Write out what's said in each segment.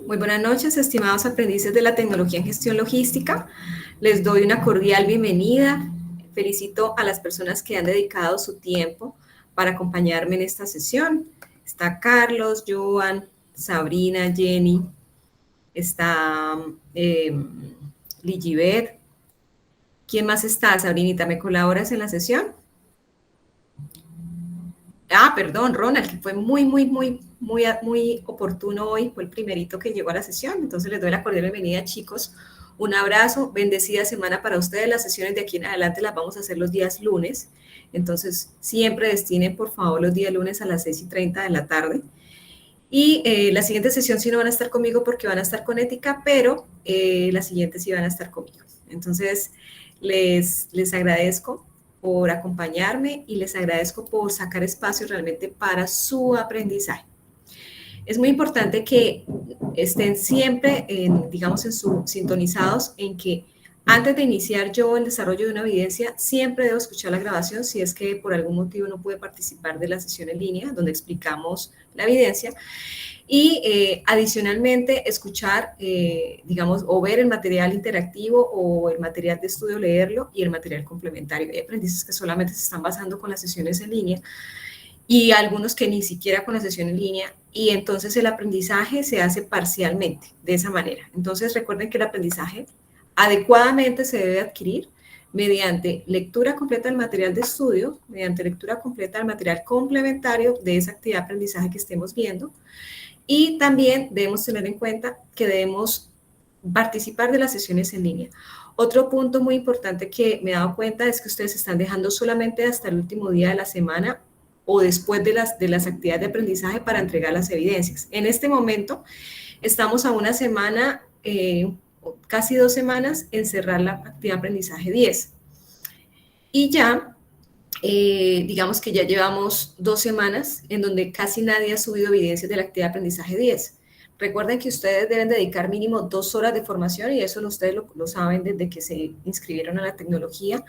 Muy buenas noches, estimados aprendices de la tecnología en gestión logística. Les doy una cordial bienvenida. Felicito a las personas que han dedicado su tiempo para acompañarme en esta sesión. Está Carlos, Joan, Sabrina, Jenny, está Ligibet. ¿Quién más está, Sabrinita? ¿Me colaboras en la sesión? Perdón, Ronald, que fue muy oportuno hoy, fue el primerito que llegó a la sesión. Entonces les doy la cordial bienvenida, chicos. Un abrazo, bendecida semana para ustedes. Las sesiones de aquí en adelante las vamos a hacer los días lunes. Entonces, siempre destinen, por favor, los días lunes a las 6:30 de la tarde. Y la siguiente sesión sí no van a estar conmigo porque van a estar con ética, pero la siguiente sí van a estar conmigo. Entonces, les agradezco por acompañarme y les agradezco por sacar espacio realmente para su aprendizaje. Es muy importante que estén siempre, sintonizados en que antes de iniciar yo el desarrollo de una evidencia, siempre debo escuchar la grabación si es que por algún motivo no pude participar de la sesión en línea donde explicamos la evidencia. Y adicionalmente escuchar, o ver el material interactivo o el material de estudio, leerlo, y el material complementario. Hay aprendices que solamente se están basando con las sesiones en línea y algunos que ni siquiera con la sesión en línea, y entonces el aprendizaje se hace parcialmente de esa manera. Entonces recuerden que el aprendizaje adecuadamente se debe adquirir mediante lectura completa del material de estudio, mediante lectura completa del material complementario de esa actividad de aprendizaje que estemos viendo. Y también debemos tener en cuenta que debemos participar de las sesiones en línea. Otro punto muy importante que me he dado cuenta es que ustedes están dejando solamente hasta el último día de la semana o después de las actividades de aprendizaje para entregar las evidencias. En este momento estamos a una semana, casi 2 semanas, en cerrar la actividad de aprendizaje 10. Y ya digamos que ya llevamos 2 semanas en donde casi nadie ha subido evidencias de la actividad de aprendizaje 10. Recuerden que ustedes deben dedicar mínimo 2 horas de formación, y eso ustedes lo saben desde que se inscribieron a la tecnología.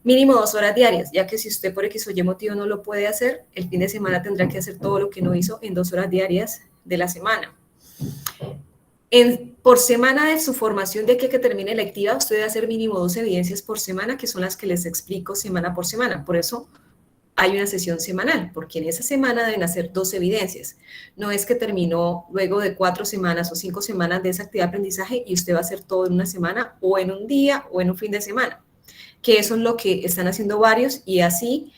Mínimo 2 horas diarias, ya que si usted por X o Y motivo no lo puede hacer, el fin de semana tendrá que hacer todo lo que no hizo en 2 horas diarias de la semana. Por semana de su formación, de que termine lectiva, usted debe hacer mínimo 2 evidencias por semana, que son las que les explico semana por semana. Por eso hay una sesión semanal, porque en esa semana deben hacer 2 evidencias. No es que terminó luego de 4 semanas o 5 semanas de esa actividad de aprendizaje y usted va a hacer todo en una semana o en un día o en un fin de semana, que eso es lo que están haciendo varios, y así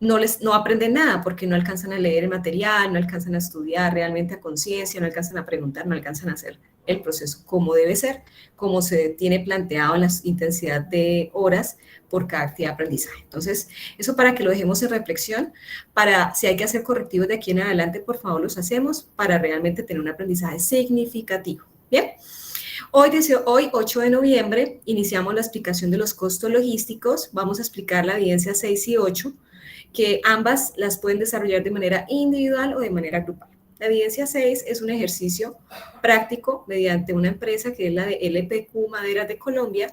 no aprenden nada porque no alcanzan a leer el material, no alcanzan a estudiar realmente a conciencia, no alcanzan a preguntar, no alcanzan a hacer el proceso como debe ser, como se tiene planteado en la intensidad de horas por cada actividad de aprendizaje. Entonces, eso para que lo dejemos en reflexión, para si hay que hacer correctivos de aquí en adelante, por favor los hacemos para realmente tener un aprendizaje significativo. Bien. Hoy, 8 de noviembre, iniciamos la explicación de los costos logísticos. Vamos a explicar la evidencia 6 y 8, que ambas las pueden desarrollar de manera individual o de manera grupal. La evidencia 6 es un ejercicio práctico mediante una empresa que es la de LPQ Maderas de Colombia,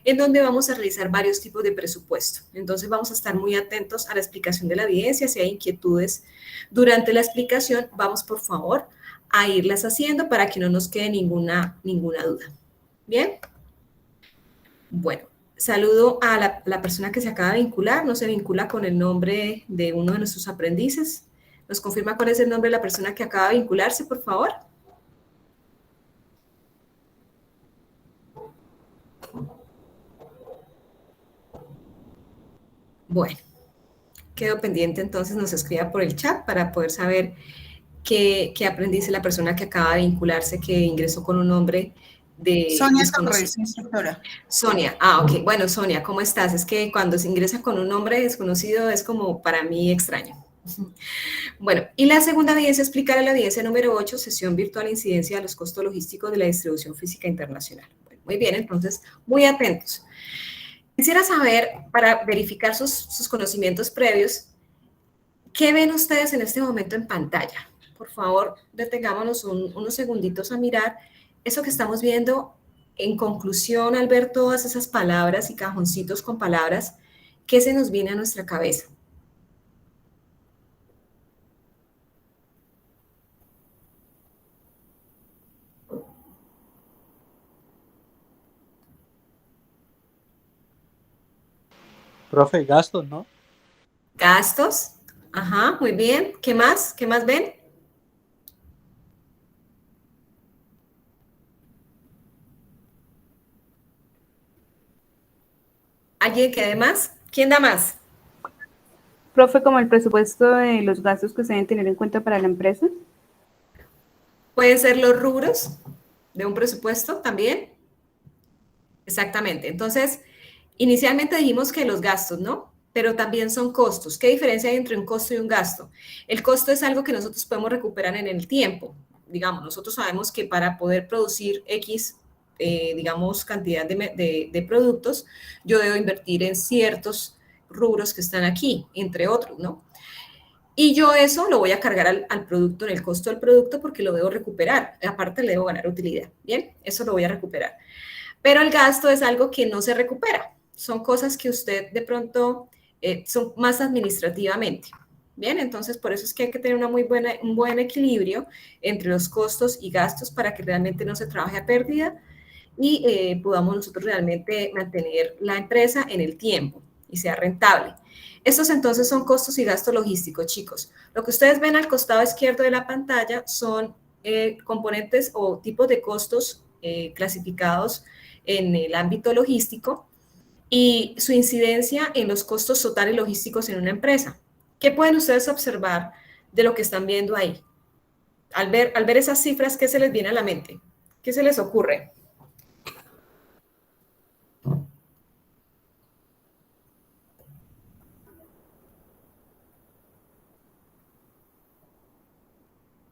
en donde vamos a realizar varios tipos de presupuesto. Entonces vamos a estar muy atentos a la explicación de la evidencia. Si hay inquietudes durante la explicación, vamos por favor a irlas haciendo para que no nos quede ninguna duda. Bien. Bueno, saludo a la persona que se acaba de vincular. No se vincula con el nombre de uno de nuestros aprendices. ¿Nos confirma cuál es el nombre de la persona que acaba de vincularse, por favor? Bueno, quedo pendiente, entonces nos escriba por el chat para poder saber qué aprendiz es la persona que acaba de vincularse, que ingresó con un nombre de Sonia desconocido. Torres, instructora. Sonia, ok. Bueno, Sonia, ¿cómo estás? Es que cuando se ingresa con un nombre desconocido es como para mí extraño. Bueno, y la segunda evidencia explicará la evidencia número 8, sesión virtual incidencia de los costos logísticos de la distribución física internacional. Bueno, muy bien, entonces, muy atentos. Quisiera saber, para verificar sus conocimientos previos, ¿qué ven ustedes en este momento en pantalla? Por favor, detengámonos unos segunditos a mirar eso que estamos viendo. En conclusión, al ver todas esas palabras y cajoncitos con palabras, ¿qué se nos viene a nuestra cabeza? Profe, gastos, ¿no? Gastos. Ajá, muy bien. ¿Qué más? ¿Qué más ven? ¿Alguien que dé más? ¿Quién da más? Profe, como el presupuesto de los gastos que se deben tener en cuenta para la empresa. Pueden ser los rubros de un presupuesto también. Exactamente. Entonces, inicialmente dijimos que los gastos, ¿no? Pero también son costos. ¿Qué diferencia hay entre un costo y un gasto? El costo es algo que nosotros podemos recuperar en el tiempo. Digamos, nosotros sabemos que para poder producir X, digamos, cantidad de productos, yo debo invertir en ciertos rubros que están aquí, entre otros, ¿no? Y yo eso lo voy a cargar al producto, en el costo del producto, porque lo debo recuperar. Aparte, le debo ganar utilidad. Bien, eso lo voy a recuperar. Pero el gasto es algo que no se recupera. Son cosas que usted de pronto son más administrativamente. Bien, entonces por eso es que hay que tener un buen equilibrio entre los costos y gastos para que realmente no se trabaje a pérdida y podamos nosotros realmente mantener la empresa en el tiempo y sea rentable. Estos entonces son costos y gastos logísticos, chicos. Lo que ustedes ven al costado izquierdo de la pantalla son componentes o tipos de costos clasificados en el ámbito logístico y su incidencia en los costos totales logísticos en una empresa. ¿Qué pueden ustedes observar de lo que están viendo ahí? Al ver esas cifras, ¿qué se les viene a la mente? ¿Qué se les ocurre?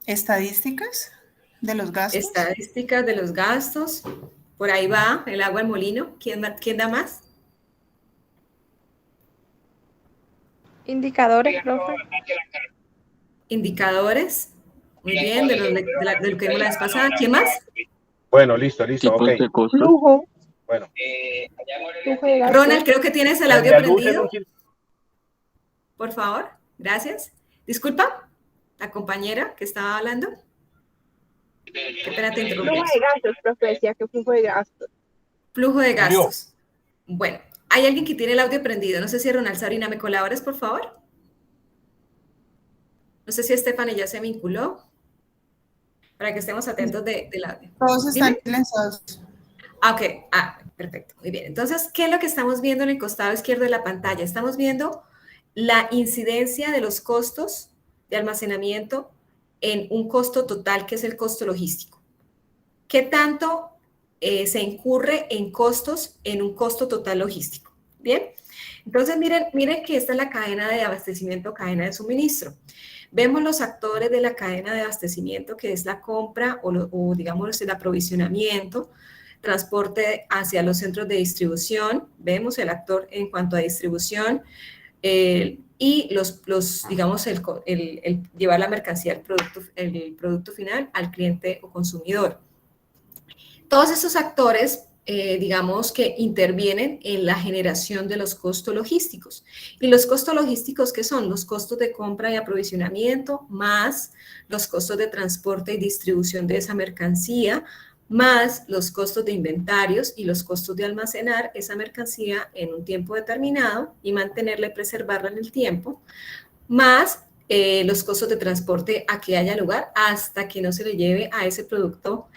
Estadísticas de los gastos. Estadísticas de los gastos. Por ahí va el agua al molino. ¿Quién da más? Indicadores, profe. Indicadores. Muy bien, de lo que vimos la vez pasada. ¿Quién más? Bueno, listo, Tipos ok. de costos. Flujo. Bueno. Flujo de gastos. Ronald, creo que tienes el audio María Luz prendido. es un- Por favor, gracias. Disculpa, la compañera que estaba hablando. Qué pena te interrumpí. Flujo de gastos, profe, decía que flujo de gastos. Flujo de gastos. Bueno, hay alguien que tiene el audio prendido. No sé si Ronald Sabrina, ¿me colabores, por favor? No sé si Stephanie ya se vinculó. Para que estemos atentos del audio. Todos están Dime. silenciosos. Ok, perfecto, muy bien. Entonces, ¿qué es lo que estamos viendo en el costado izquierdo de la pantalla? Estamos viendo la incidencia de los costos de almacenamiento en un costo total, que es el costo logístico. ¿Qué tanto se incurre en costos en un costo total logístico? Bien, entonces miren que esta es la cadena de abastecimiento, cadena de suministro. Vemos los actores de la cadena de abastecimiento, que es la compra o digamos el aprovisionamiento, transporte hacia los centros de distribución. Vemos el actor en cuanto a distribución y digamos, el llevar la mercancía, el producto final al cliente o consumidor. Todos estos actores, digamos, que intervienen en la generación de los costos logísticos. ¿Y los costos logísticos qué son? Los costos de compra y aprovisionamiento, más los costos de transporte y distribución de esa mercancía, más los costos de inventarios y los costos de almacenar esa mercancía en un tiempo determinado y mantenerla y preservarla en el tiempo, más los costos de transporte a que haya lugar hasta que no se le lleve a ese producto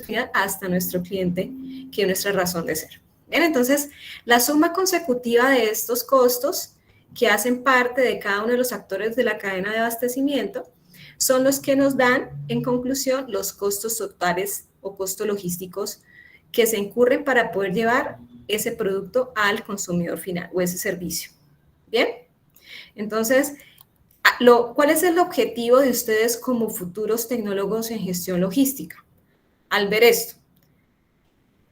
final hasta nuestro cliente, que es nuestra razón de ser. Bien, entonces, la suma consecutiva de estos costos que hacen parte de cada uno de los actores de la cadena de abastecimiento son los que nos dan, en conclusión, los costos totales o costos logísticos que se incurren para poder llevar ese producto al consumidor final o ese servicio. Bien, entonces, ¿cuál es el objetivo de ustedes como futuros tecnólogos en gestión logística? Al ver esto,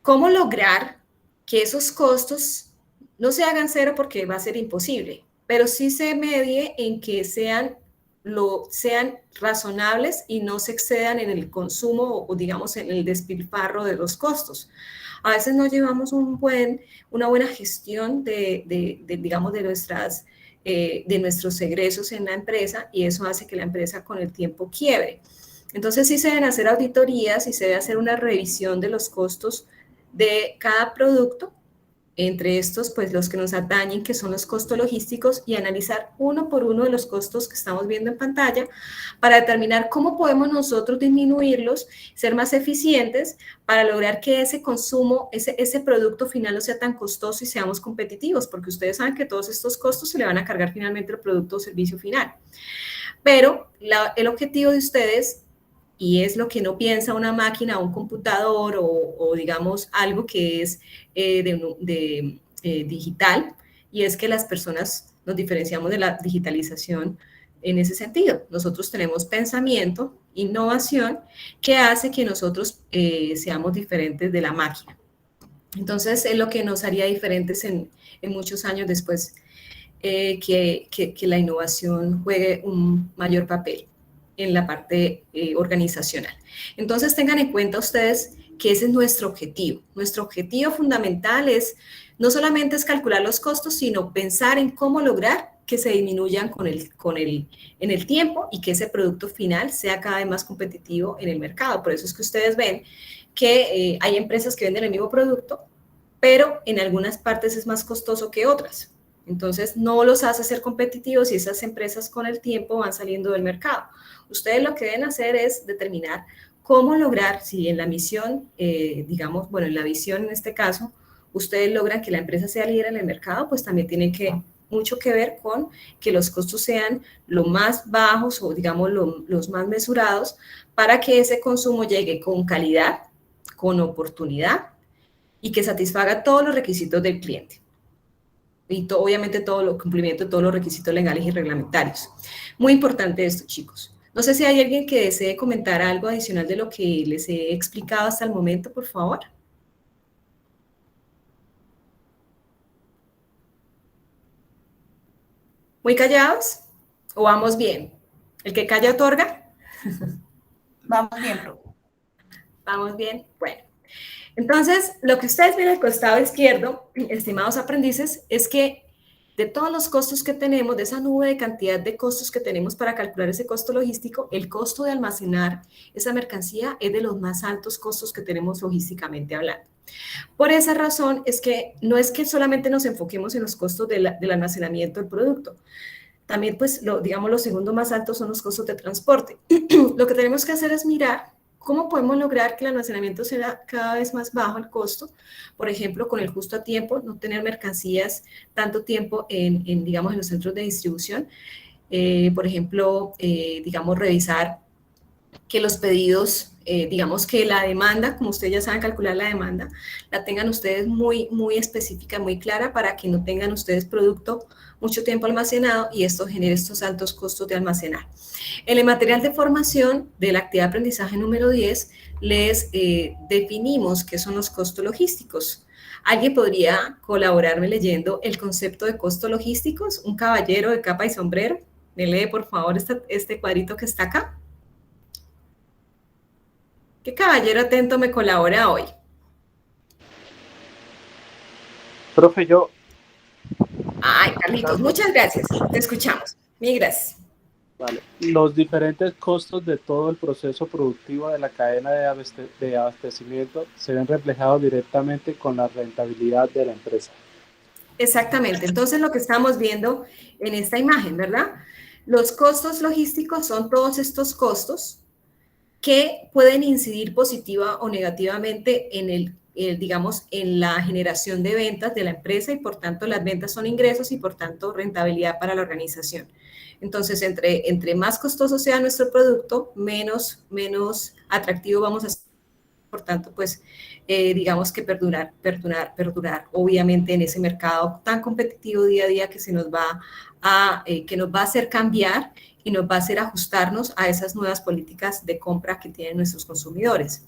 ¿cómo lograr que esos costos no se hagan cero porque va a ser imposible, pero sí se medie en que sean razonables y no se excedan en el consumo o digamos en el despilfarro de los costos? A veces no llevamos una buena gestión digamos, de nuestros egresos en la empresa y eso hace que la empresa con el tiempo quiebre. Entonces sí se deben hacer auditorías y se debe hacer una revisión de los costos de cada producto entre estos, pues los que nos atañen, que son los costos logísticos, y analizar uno por uno de los costos que estamos viendo en pantalla para determinar cómo podemos nosotros disminuirlos, ser más eficientes para lograr que ese consumo, ese producto final no sea tan costoso y seamos competitivos, porque ustedes saben que todos estos costos se le van a cargar finalmente al producto o servicio final. Pero el objetivo de ustedes, y es lo que no piensa una máquina o un computador o digamos algo que es digital, y es que las personas nos diferenciamos de la digitalización en ese sentido. Nosotros tenemos pensamiento, innovación, que hace que nosotros seamos diferentes de la máquina. Entonces, es lo que nos haría diferentes en muchos años después, que la innovación juegue un mayor papel en la parte organizacional. Entonces, tengan en cuenta ustedes que ese es nuestro objetivo. Nuestro objetivo fundamental es no solamente es calcular los costos, sino pensar en cómo lograr que se disminuyan en el tiempo y que ese producto final sea cada vez más competitivo en el mercado. Por eso es que ustedes ven que hay empresas que venden el mismo producto, pero en algunas partes es más costoso que otras. Entonces, no los hace ser competitivos y esas empresas con el tiempo van saliendo del mercado. Ustedes lo que deben hacer es determinar cómo lograr, si en la misión, digamos, bueno, en la visión en este caso, ustedes logran que la empresa sea líder en el mercado, pues también tienen mucho que ver con que los costos sean lo más bajos o, digamos, los más mesurados para que ese consumo llegue con calidad, con oportunidad y que satisfaga todos los requisitos del cliente. Y obviamente todo el cumplimiento de todos los requisitos legales y reglamentarios. Muy importante esto, chicos. No sé si hay alguien que desee comentar algo adicional de lo que les he explicado hasta el momento, por favor. ¿Muy callados? ¿O vamos bien? ¿El que calla otorga? Vamos bien, profe. ¿Vamos bien? Bueno. Entonces, lo que ustedes ven al costado izquierdo, estimados aprendices, es que de todos los costos que tenemos, de esa nube de cantidad de costos que tenemos para calcular ese costo logístico, el costo de almacenar esa mercancía es de los más altos costos que tenemos logísticamente hablando. Por esa razón es que no es que solamente nos enfoquemos en los costos del almacenamiento del producto. También, pues, digamos, los segundos más altos son los costos de transporte. Lo que tenemos que hacer es mirar cómo podemos lograr que el almacenamiento sea cada vez más bajo el costo. Por ejemplo, con el justo a tiempo, no tener mercancías tanto tiempo digamos, en los centros de distribución. Por ejemplo, digamos, revisar que los pedidos, digamos que la demanda, como ustedes ya saben calcular la demanda, la tengan ustedes muy, muy específica, muy clara, para que no tengan ustedes producto mucho tiempo almacenado y esto genere estos altos costos de almacenar. En el material de formación de la actividad de aprendizaje número 10, les definimos qué son los costos logísticos. ¿Alguien podría colaborarme leyendo el concepto de costos logísticos? Un caballero de capa y sombrero. ¿Me lee, por favor, este cuadrito que está acá? ¿Qué caballero atento me colabora hoy? Profe, yo. Ay, Carlitos, muchas gracias. Te escuchamos. Mil gracias. Vale. Los diferentes costos de todo el proceso productivo de la cadena de abastecimiento se ven reflejados directamente con la rentabilidad de la empresa. Exactamente. Entonces, lo que estamos viendo en esta imagen, ¿verdad? Los costos logísticos son todos estos costos que pueden incidir positiva o negativamente en digamos, en la generación de ventas de la empresa y por tanto las ventas son ingresos y por tanto rentabilidad para la organización. Entonces, entre más costoso sea nuestro producto, menos atractivo vamos a ser. Por tanto, pues, digamos que perdurar, obviamente, en ese mercado tan competitivo día a día que nos va a hacer cambiar y nos va a hacer ajustarnos a esas nuevas políticas de compra que tienen nuestros consumidores.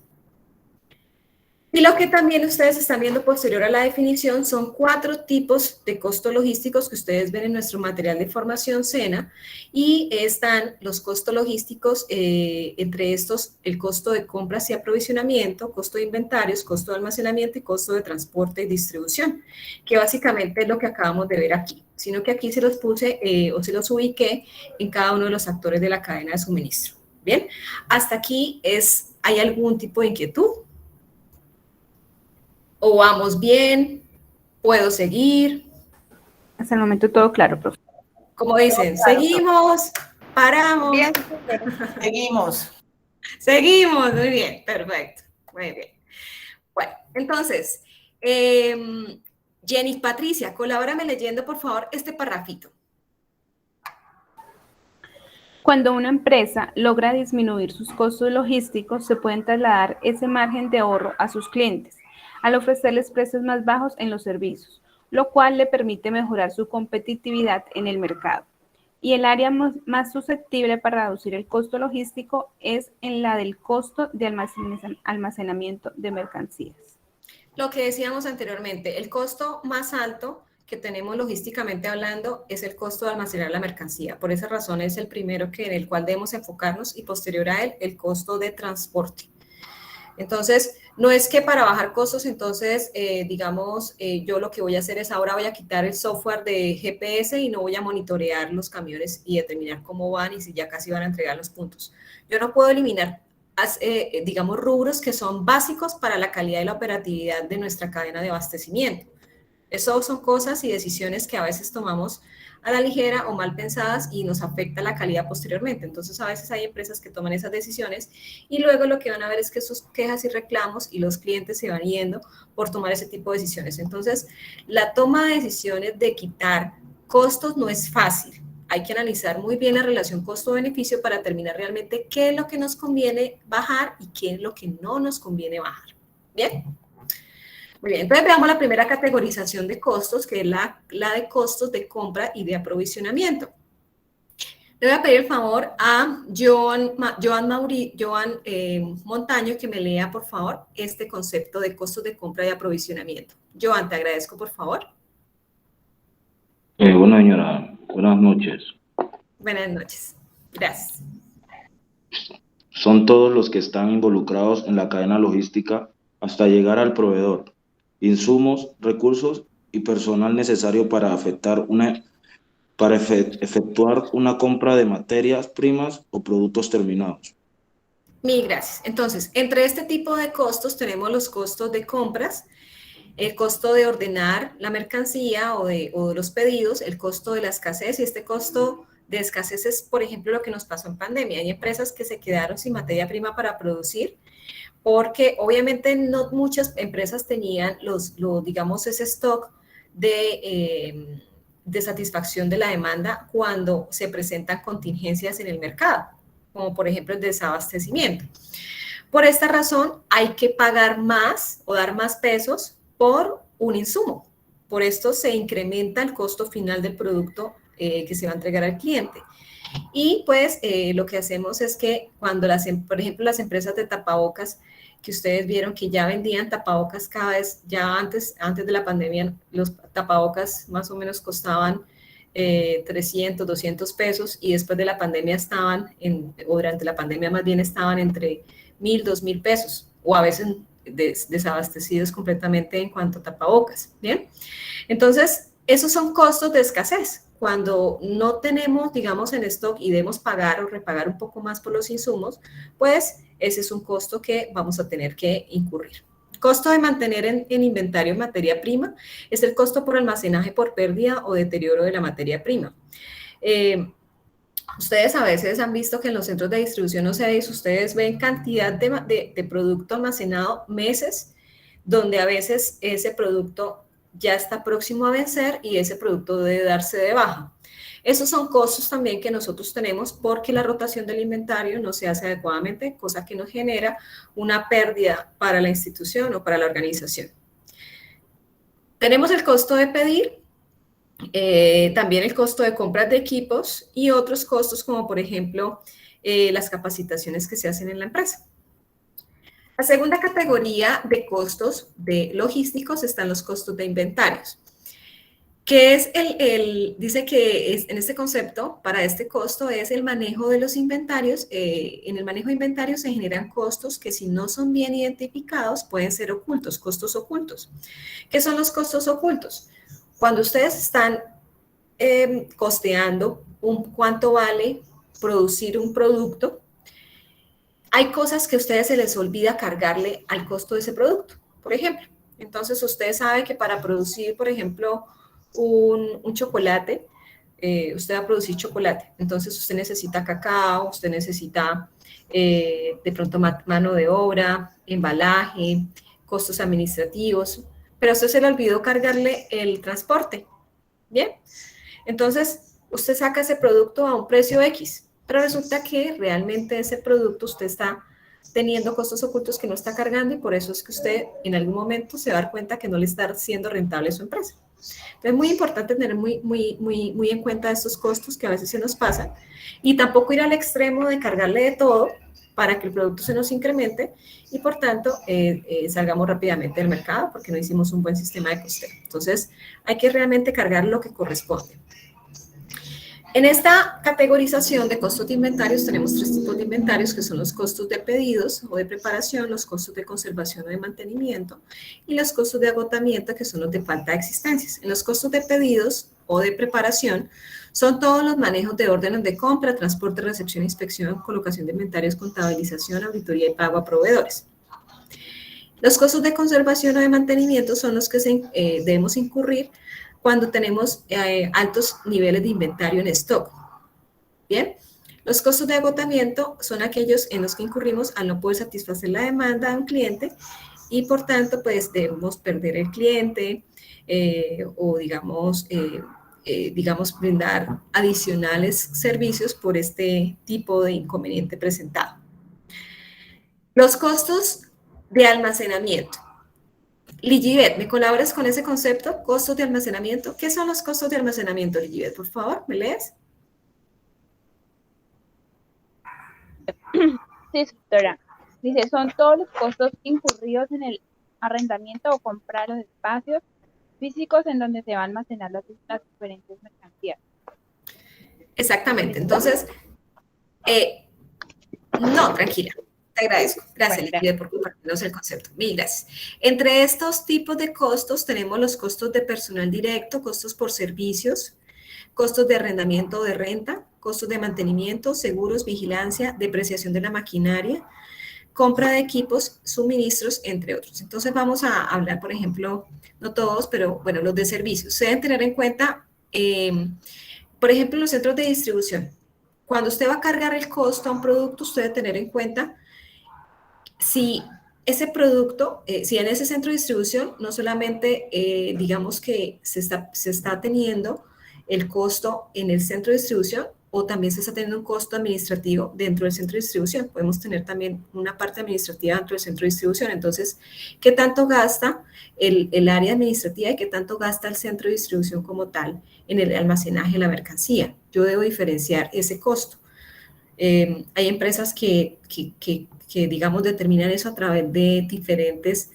Y lo que también ustedes están viendo posterior a la definición son 4 tipos de costos logísticos que ustedes ven en nuestro material de formación SENA, y están los costos logísticos, entre estos el costo de compras y aprovisionamiento, costo de inventarios, costo de almacenamiento y costo de transporte y distribución, que básicamente es lo que acabamos de ver aquí, sino que aquí se los puse o se los ubiqué en cada uno de los actores de la cadena de suministro. Bien, hasta aquí ¿hay algún tipo de inquietud? ¿O vamos bien? ¿Puedo seguir? Hasta el momento todo claro, profe. Como dicen, seguimos, paramos. Bien, seguimos. Seguimos, muy bien, perfecto, muy bien. Bueno, entonces, Jenny Patricia, colabórame leyendo, por favor, este parrafito. Cuando una empresa logra disminuir sus costos logísticos, se pueden trasladar ese margen de ahorro a sus clientes, al ofrecerles precios más bajos en los servicios, lo cual le permite mejorar su competitividad en el mercado. Y el área más susceptible para reducir el costo logístico es en la del costo de almacenamiento de mercancías. Lo que decíamos anteriormente, el costo más alto que tenemos logísticamente hablando es el costo de almacenar la mercancía. Por esa razón es el primero en el cual debemos enfocarnos y posterior a él, el costo de transporte. Entonces, no es que para bajar costos, entonces, yo lo que voy a hacer es ahora voy a quitar el software de GPS y no voy a monitorear los camiones y determinar cómo van y si ya casi van a entregar los puntos. Yo no puedo eliminar, rubros que son básicos para la calidad y la operatividad de nuestra cadena de abastecimiento. Eso son cosas y decisiones que a veces tomamos a la ligera o mal pensadas y nos afecta la calidad posteriormente. Entonces, a veces hay empresas que toman esas decisiones y luego lo que van a ver es que sus quejas y reclamos y los clientes se van yendo por tomar ese tipo de decisiones. Entonces, la toma de decisiones de quitar costos no es fácil. Hay que analizar muy bien la relación costo-beneficio para determinar realmente qué es lo que nos conviene bajar y qué es lo que no nos conviene bajar. ¿Bien? Muy bien, entonces veamos la primera categorización de costos, que es la de costos de compra y de aprovisionamiento. Le voy a pedir el favor a Joan Montaño que me lea, por favor, este concepto de costos de compra y aprovisionamiento. Joan, te agradezco, por favor. Bueno, señora, buenas noches. Buenas noches. Gracias. Son todos los que están involucrados en la cadena logística hasta llegar al proveedor. Insumos, recursos y personal necesario para efectuar una compra de materias primas o productos terminados. Mil gracias. Entonces, entre este tipo de costos tenemos los costos de compras, el costo de ordenar la mercancía o de los pedidos, el costo de la escasez, y este costo de escasez es, por ejemplo, lo que nos pasó en pandemia. Hay empresas que se quedaron sin materia prima para producir, porque obviamente no muchas empresas tenían ese stock de satisfacción de la demanda cuando se presentan contingencias en el mercado, como por ejemplo el desabastecimiento. Por esta razón hay que pagar más o dar más pesos por un insumo. Por esto se incrementa el costo final del producto que se va a entregar al cliente. Y pues lo que hacemos es que cuando, por ejemplo, las empresas de tapabocas, que ustedes vieron que ya vendían tapabocas cada vez, ya antes de la pandemia, los tapabocas más o menos costaban 300, 200 pesos y después de la pandemia o durante la pandemia más bien estaban entre 1,000, 2,000 pesos o a veces desabastecidos completamente en cuanto a tapabocas, ¿bien? Entonces, esos son costos de escasez. Cuando no tenemos, digamos, en stock y debemos pagar o repagar un poco más por los insumos, pues ese es un costo que vamos a tener que incurrir. Costo de mantener en inventario materia prima es el costo por almacenaje por pérdida o deterioro de la materia prima. Ustedes a veces han visto que en los centros de distribución o CEDIS ustedes ven cantidad de producto almacenado meses, donde a veces ese producto ya está próximo a vencer y ese producto debe darse de baja. Esos son costos también que nosotros tenemos porque la rotación del inventario no se hace adecuadamente, cosa que nos genera una pérdida para la institución o para la organización. Tenemos el costo de pedir, también el costo de compras de equipos y otros costos como por ejemplo las capacitaciones que se hacen en la empresa. La segunda categoría de costos de logísticos están los costos de inventarios, que es dice que en este concepto, para este costo, es el manejo de los inventarios. En el manejo de inventarios se generan costos que si no son bien identificados pueden ser ocultos, costos ocultos. ¿Qué son los costos ocultos? Cuando ustedes están costeando cuánto vale producir un producto, hay cosas que a ustedes se les olvida cargarle al costo de ese producto. Por ejemplo, Entonces, usted sabe que para producir, por ejemplo, un chocolate, usted va a producir chocolate. Entonces, usted necesita cacao, usted necesita de pronto mano de obra, embalaje, costos administrativos, pero a usted se le olvidó cargarle el transporte. Bien, entonces usted saca ese producto a un precio X, pero resulta que realmente ese producto usted está teniendo costos ocultos que no está cargando y por eso es que usted en algún momento se va a dar cuenta que no le está siendo rentable su empresa. Entonces es muy importante tener muy en cuenta estos costos que a veces se nos pasan y tampoco ir al extremo de cargarle de todo para que el producto se nos incremente y por tanto salgamos rápidamente del mercado porque no hicimos un buen sistema de costeo. Entonces hay que realmente cargar lo que corresponde. En esta categorización de costos de inventarios tenemos 3 tipos de inventarios que son los costos de pedidos o de preparación, los costos de conservación o de mantenimiento y los costos de agotamiento que son los de falta de existencias. En los costos de pedidos o de preparación son todos los manejos de órdenes de compra, transporte, recepción, inspección, colocación de inventarios, contabilización, auditoría y pago a proveedores. Los costos de conservación o de mantenimiento son los que debemos incurrir cuando tenemos altos niveles de inventario en stock. Bien, los costos de agotamiento son aquellos en los que incurrimos al no poder satisfacer la demanda de un cliente y por tanto pues debemos perder el cliente o digamos brindar adicionales servicios por este tipo de inconveniente presentado. Los costos de almacenamiento. Ligibet, ¿me colaboras con ese concepto? Costos de almacenamiento. ¿Qué son los costos de almacenamiento, Ligibet? Por favor, ¿me lees? Sí, doctora. Dice, son todos los costos incurridos en el arrendamiento o comprar los espacios físicos en donde se van a almacenar las diferentes mercancías. Exactamente. Entonces, no, tranquila. Te agradezco. Gracias, Ligibet, por compartirnos el concepto. Mil gracias. Entre estos tipos de costos tenemos los costos de personal directo, costos por servicios, costos de arrendamiento o de renta, costos de mantenimiento, seguros, vigilancia, depreciación de la maquinaria, compra de equipos, suministros, entre otros. Entonces vamos a hablar, por ejemplo, no todos, pero bueno, los de servicios. Se deben tener en cuenta, por ejemplo, los centros de distribución. Cuando usted va a cargar el costo a un producto, usted debe tener en cuenta si ese producto, si en ese centro de distribución no solamente digamos que se está teniendo el costo en el centro de distribución o también se está teniendo un costo administrativo dentro del centro de distribución. Podemos tener también una parte administrativa dentro del centro de distribución. Entonces, ¿qué tanto gasta el área administrativa y qué tanto gasta el centro de distribución como tal en el almacenaje de la mercancía? Yo debo diferenciar ese costo. Hay empresas que digamos, determinan eso a través de diferentes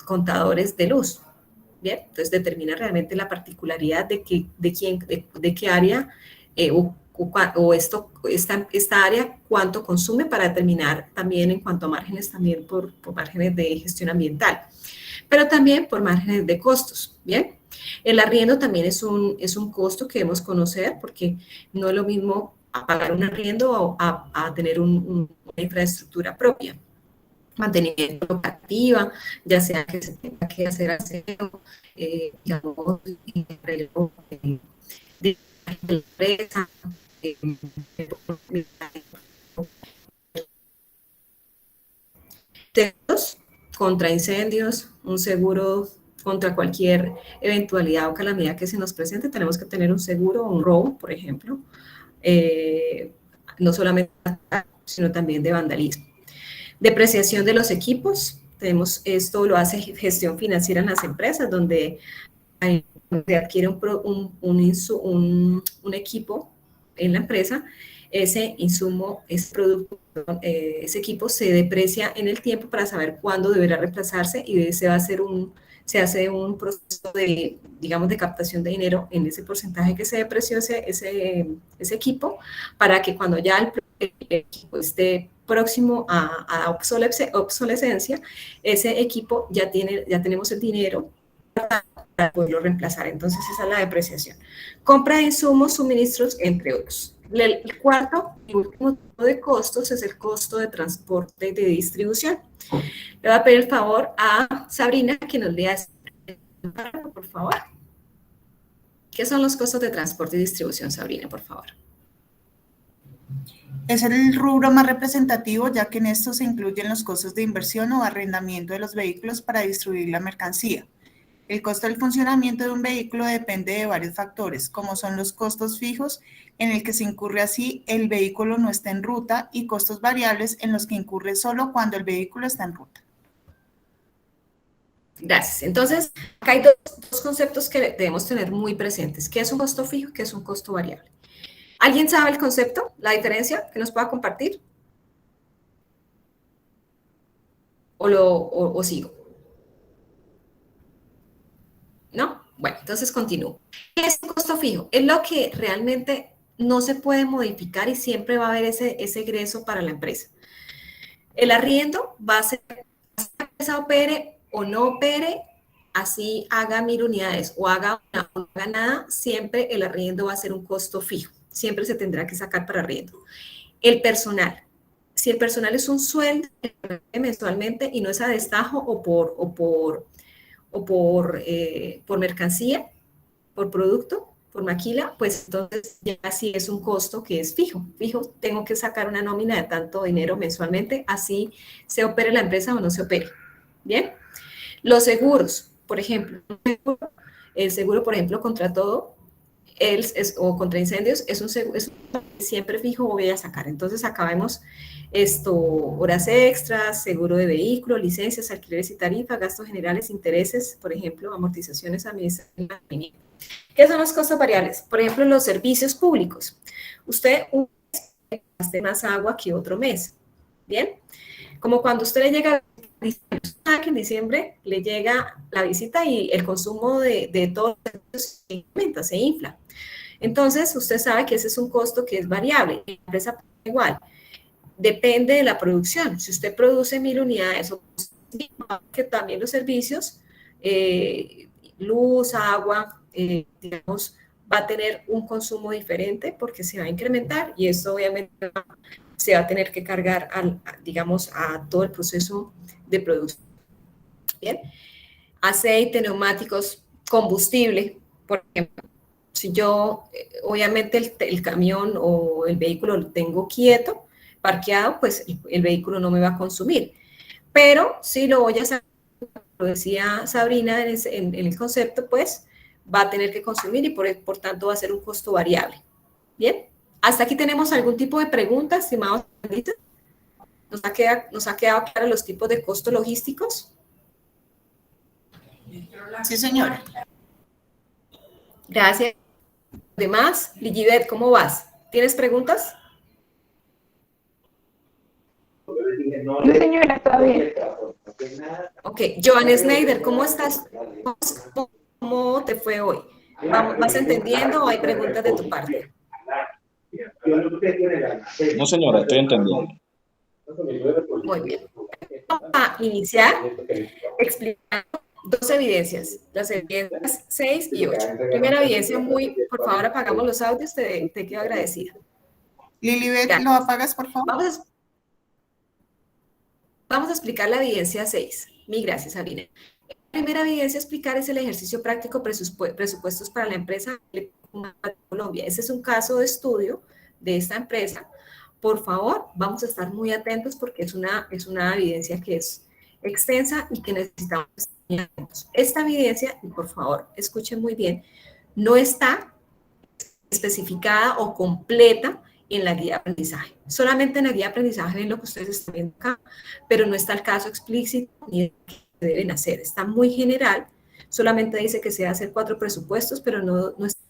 contadores de luz. Bien, entonces determina realmente la particularidad de qué área esta área cuánto consume para determinar también en cuanto a márgenes, también por márgenes de gestión ambiental, pero también por márgenes de costos. Bien, el arriendo también es un costo que debemos conocer porque no es lo mismo a pagar un arriendo o a tener una infraestructura propia. Mantenimiento locativa, ya sea que se tenga que hacer aseo, digamos, relevo de la empresa, seguros contra incendios, un seguro contra cualquier eventualidad o calamidad que se nos presente. Tenemos que tener un seguro o un robo, por ejemplo, no solamente sino también de vandalismo. Depreciación de los equipos, esto lo hace gestión financiera en las empresas, donde se adquiere un equipo en la empresa, ese insumo, ese producto, ese equipo se deprecia en el tiempo para saber cuándo deberá reemplazarse y se hace un proceso de, digamos, de captación de dinero en ese porcentaje que se depreció ese equipo, para que cuando ya el equipo esté próximo a obsolescencia, ese equipo ya tenemos el dinero para poderlo reemplazar. Entonces esa es la depreciación. Compra de insumos, suministros, entre otros. El cuarto y último tipo de costos es el costo de transporte y de distribución. Le voy a pedir el favor a Sabrina que nos lea este párrafo, por favor. ¿Qué son los costos de transporte y distribución, Sabrina, por favor? Es el rubro más representativo, ya que en esto se incluyen los costos de inversión o arrendamiento de los vehículos para distribuir la mercancía. El costo del funcionamiento de un vehículo depende de varios factores, como son los costos fijos, en el que se incurre así el vehículo no está en ruta, y costos variables en los que incurre solo cuando el vehículo está en ruta. Gracias. Entonces, acá hay dos conceptos que debemos tener muy presentes. ¿Qué es un costo fijo y qué es un costo variable? ¿Alguien sabe el concepto, la diferencia que nos pueda compartir? ¿O sigo? ¿No? Bueno, entonces continúo. ¿Qué es un costo fijo? Es lo que realmente no se puede modificar y siempre va a haber ese egreso para la empresa. El arriendo va a ser, la empresa opere o no opere, así haga 1000 unidades o haga una o no haga nada, siempre el arriendo va a ser un costo fijo. Siempre se tendrá que sacar para arriendo. El personal. Si el personal es un sueldo mensualmente y no es a destajo o por mercancía, por producto, por maquila, pues entonces ya sí es un costo que es fijo. Fijo, tengo que sacar una nómina de tanto dinero mensualmente, así se opere la empresa o no se opere. ¿Bien? Los seguros, por ejemplo, el seguro, por ejemplo, contra todo, o contra incendios, es un seguro siempre fijo, voy a sacar. Entonces acá vemos horas extras, seguro de vehículo, licencias, alquileres y tarifas, gastos generales, intereses, por ejemplo, amortizaciones administrativas. ¿Qué son los costos variables? Por ejemplo, los servicios públicos. Usted un mes gaste más agua que otro mes. ¿Bien? Como cuando usted le llega que en diciembre le llega la visita y el consumo de todos los servicios se incrementa, se infla. Entonces, usted sabe que ese es un costo que es variable. La empresa paga igual. Depende de la producción. Si usted produce 1000 unidades, o que también los servicios, luz, agua, digamos, va a tener un consumo diferente porque se va a incrementar y esto obviamente se va a tener que cargar, digamos, a todo el proceso de producción. Bien. Aceite, neumáticos, combustible, por ejemplo. Si yo, obviamente, el camión o el vehículo lo tengo quieto, parqueado, pues el vehículo no me va a consumir. Pero si lo voy a sacar, lo decía Sabrina en el concepto, pues va a tener que consumir y por tanto va a ser un costo variable. Bien. ¿Hasta aquí tenemos algún tipo de pregunta, estimados? ¿Nos ha quedado claro los tipos de costos logísticos? Sí, señora. Gracias. Además, Ligibet, ¿cómo vas? ¿Tienes preguntas? No, señora, está bien. Ok, Joan Schneider, ¿cómo estás? ¿Cómo te fue hoy? ¿Vas entendiendo o hay preguntas de tu parte? No, señora, estoy entendiendo. Muy bien. Vamos a iniciar explicando dos evidencias, las evidencias 6 y 8. Primera evidencia, por favor, apagamos los audios, te quedo agradecida. Lilibet, ¿lo apagas, por favor? Vamos a explicar la evidencia 6. Mil gracias, Sabrina. La primera evidencia a explicar es el ejercicio práctico presupuestos para la empresa de Colombia. Ese es un caso de estudio de esta empresa. Por favor, vamos a estar muy atentos porque es una evidencia que es extensa y que necesitamos estar muy atentos. Esta evidencia, y por favor, escuchen muy bien, no está especificada o completa en la guía de aprendizaje. Solamente en la guía de aprendizaje ven lo que ustedes están viendo acá, pero no está el caso explícito ni de qué deben hacer. Está muy general, solamente dice que se debe hacer 4 presupuestos, pero no está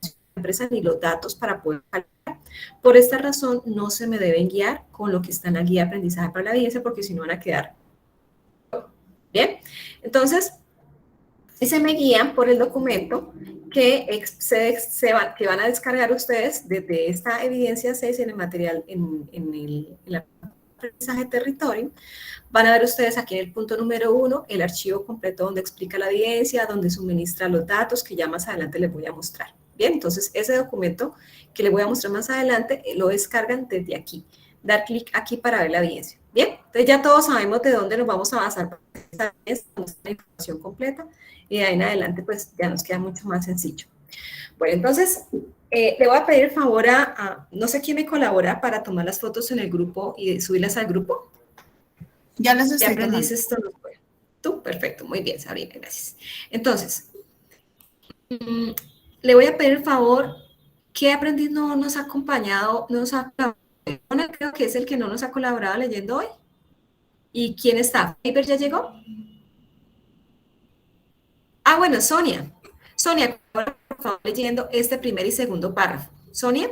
la empresa ni los datos para poder calcular. Por esta razón, no se me deben guiar con lo que está en la guía de aprendizaje para la evidencia, porque si no van a quedar. Bien, entonces, si se me guían por el documento que van a descargar ustedes desde esta evidencia 6 en el material, en el aprendizaje territorio, van a ver ustedes aquí en el punto número 1 el archivo completo donde explica la evidencia, donde suministra los datos que ya más adelante les voy a mostrar. Bien, entonces ese documento que les voy a mostrar más adelante lo descargan desde aquí. Dar clic aquí para ver la evidencia. Bien. Bien, entonces ya todos sabemos de dónde nos vamos a basar para esta la información completa y de ahí en adelante pues ya nos queda mucho más sencillo. Bueno, entonces le voy a pedir el favor no sé quién me colabora para tomar las fotos en el grupo y subirlas al grupo. Ya las ¿Ya estoy aprendiste tomando. esto? Tú, perfecto, muy bien, Sabrina, gracias. Entonces, le voy a pedir el favor, ¿qué aprendiz no nos ha acompañado, creo que es el que no nos ha colaborado leyendo hoy? ¿Y quién está? ¿Faber ya llegó? Ah, bueno, Sonia. Sonia, por favor, leyendo este primer y segundo párrafo. Sonia,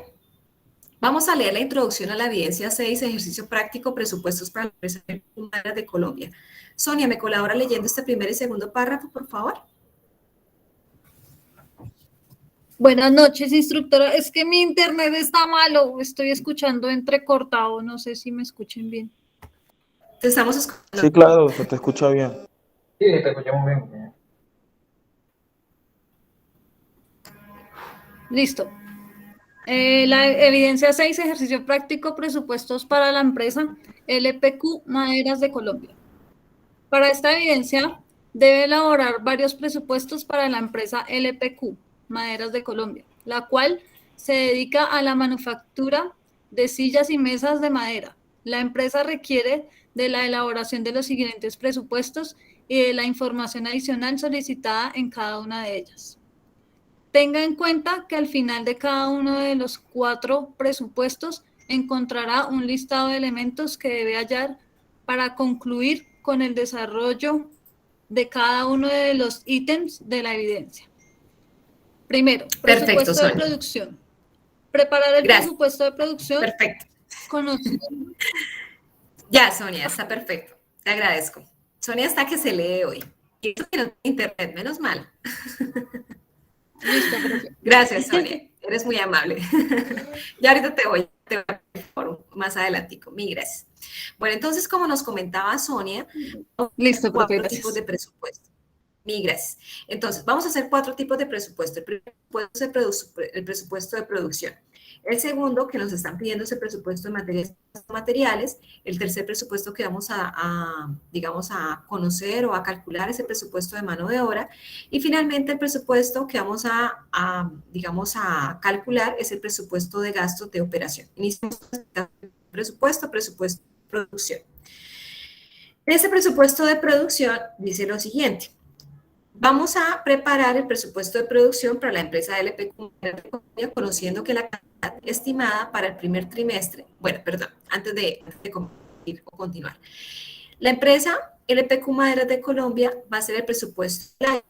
vamos a leer la introducción a la evidencia 6, ejercicio práctico, presupuestos para la empresa humanas de Colombia. Sonia, ¿me colabora leyendo este primer y segundo párrafo, por favor? Buenas noches, instructora. Es que mi internet está malo. Estoy escuchando entrecortado. No sé si me escuchen bien. Te estamos escuchando. Sí, claro, se te escucha bien. Sí, te escuchamos bien. Listo. La evidencia 6, ejercicio práctico, presupuestos para la empresa LPQ Maderas de Colombia. Para esta evidencia, debe elaborar varios presupuestos para la empresa LPQ Maderas de Colombia, la cual se dedica a la manufactura de sillas y mesas de madera. La empresa requiere de la elaboración de los siguientes presupuestos y de la información adicional solicitada en cada una de ellas. Tenga en cuenta que al final de cada uno de los 4 presupuestos encontrará un listado de elementos que debe hallar para concluir con el desarrollo de cada uno de los ítems de la evidencia. Primero, presupuesto de producción. Preparar el presupuesto de producción. Perfecto. Conocer. Ya, Sonia, está perfecto. Te agradezco. Sonia está que se lee hoy. Y eso que no tiene internet, menos mal. Listo, perfecto. Gracias, Sonia. Eres muy amable. Ya ahorita te voy a por más adelantico. Mil gracias. Bueno, entonces, como nos comentaba Sonia, listo, 4 tipos de presupuesto. Mil gracias. Entonces, vamos a hacer 4 tipos de presupuesto. El primero es el presupuesto de producción. El segundo, que nos están pidiendo, es el presupuesto de materiales. El tercer presupuesto que vamos digamos, a conocer o a calcular es el presupuesto de mano de obra. Y finalmente, el presupuesto que vamos digamos, a calcular es el presupuesto de gastos de operación. Iniciamos con el presupuesto de producción. En ese presupuesto de producción dice lo siguiente. Vamos a preparar el presupuesto de producción para la empresa LPQ, conociendo que la cantidad estimada para el primer trimestre, bueno, perdón, antes de continuar. La empresa LPQ Maderas de Colombia va a hacer el presupuesto del año.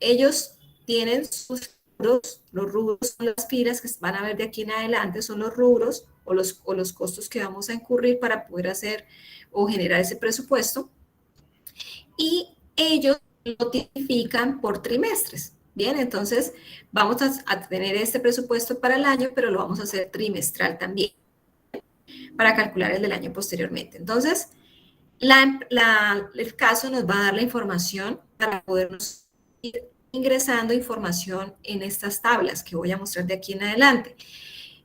Ellos tienen sus rubros, los rubros son las filas que van a ver de aquí en adelante, son los rubros o los costos que vamos a incurrir para poder hacer o generar ese presupuesto. Y ellos lo tipifican por trimestres. Bien, entonces vamos a tener este presupuesto para el año, pero lo vamos a hacer trimestral también para calcular el del año posteriormente. Entonces, el caso nos va a dar la información para podernos ir ingresando información en estas tablas que voy a mostrar de aquí en adelante.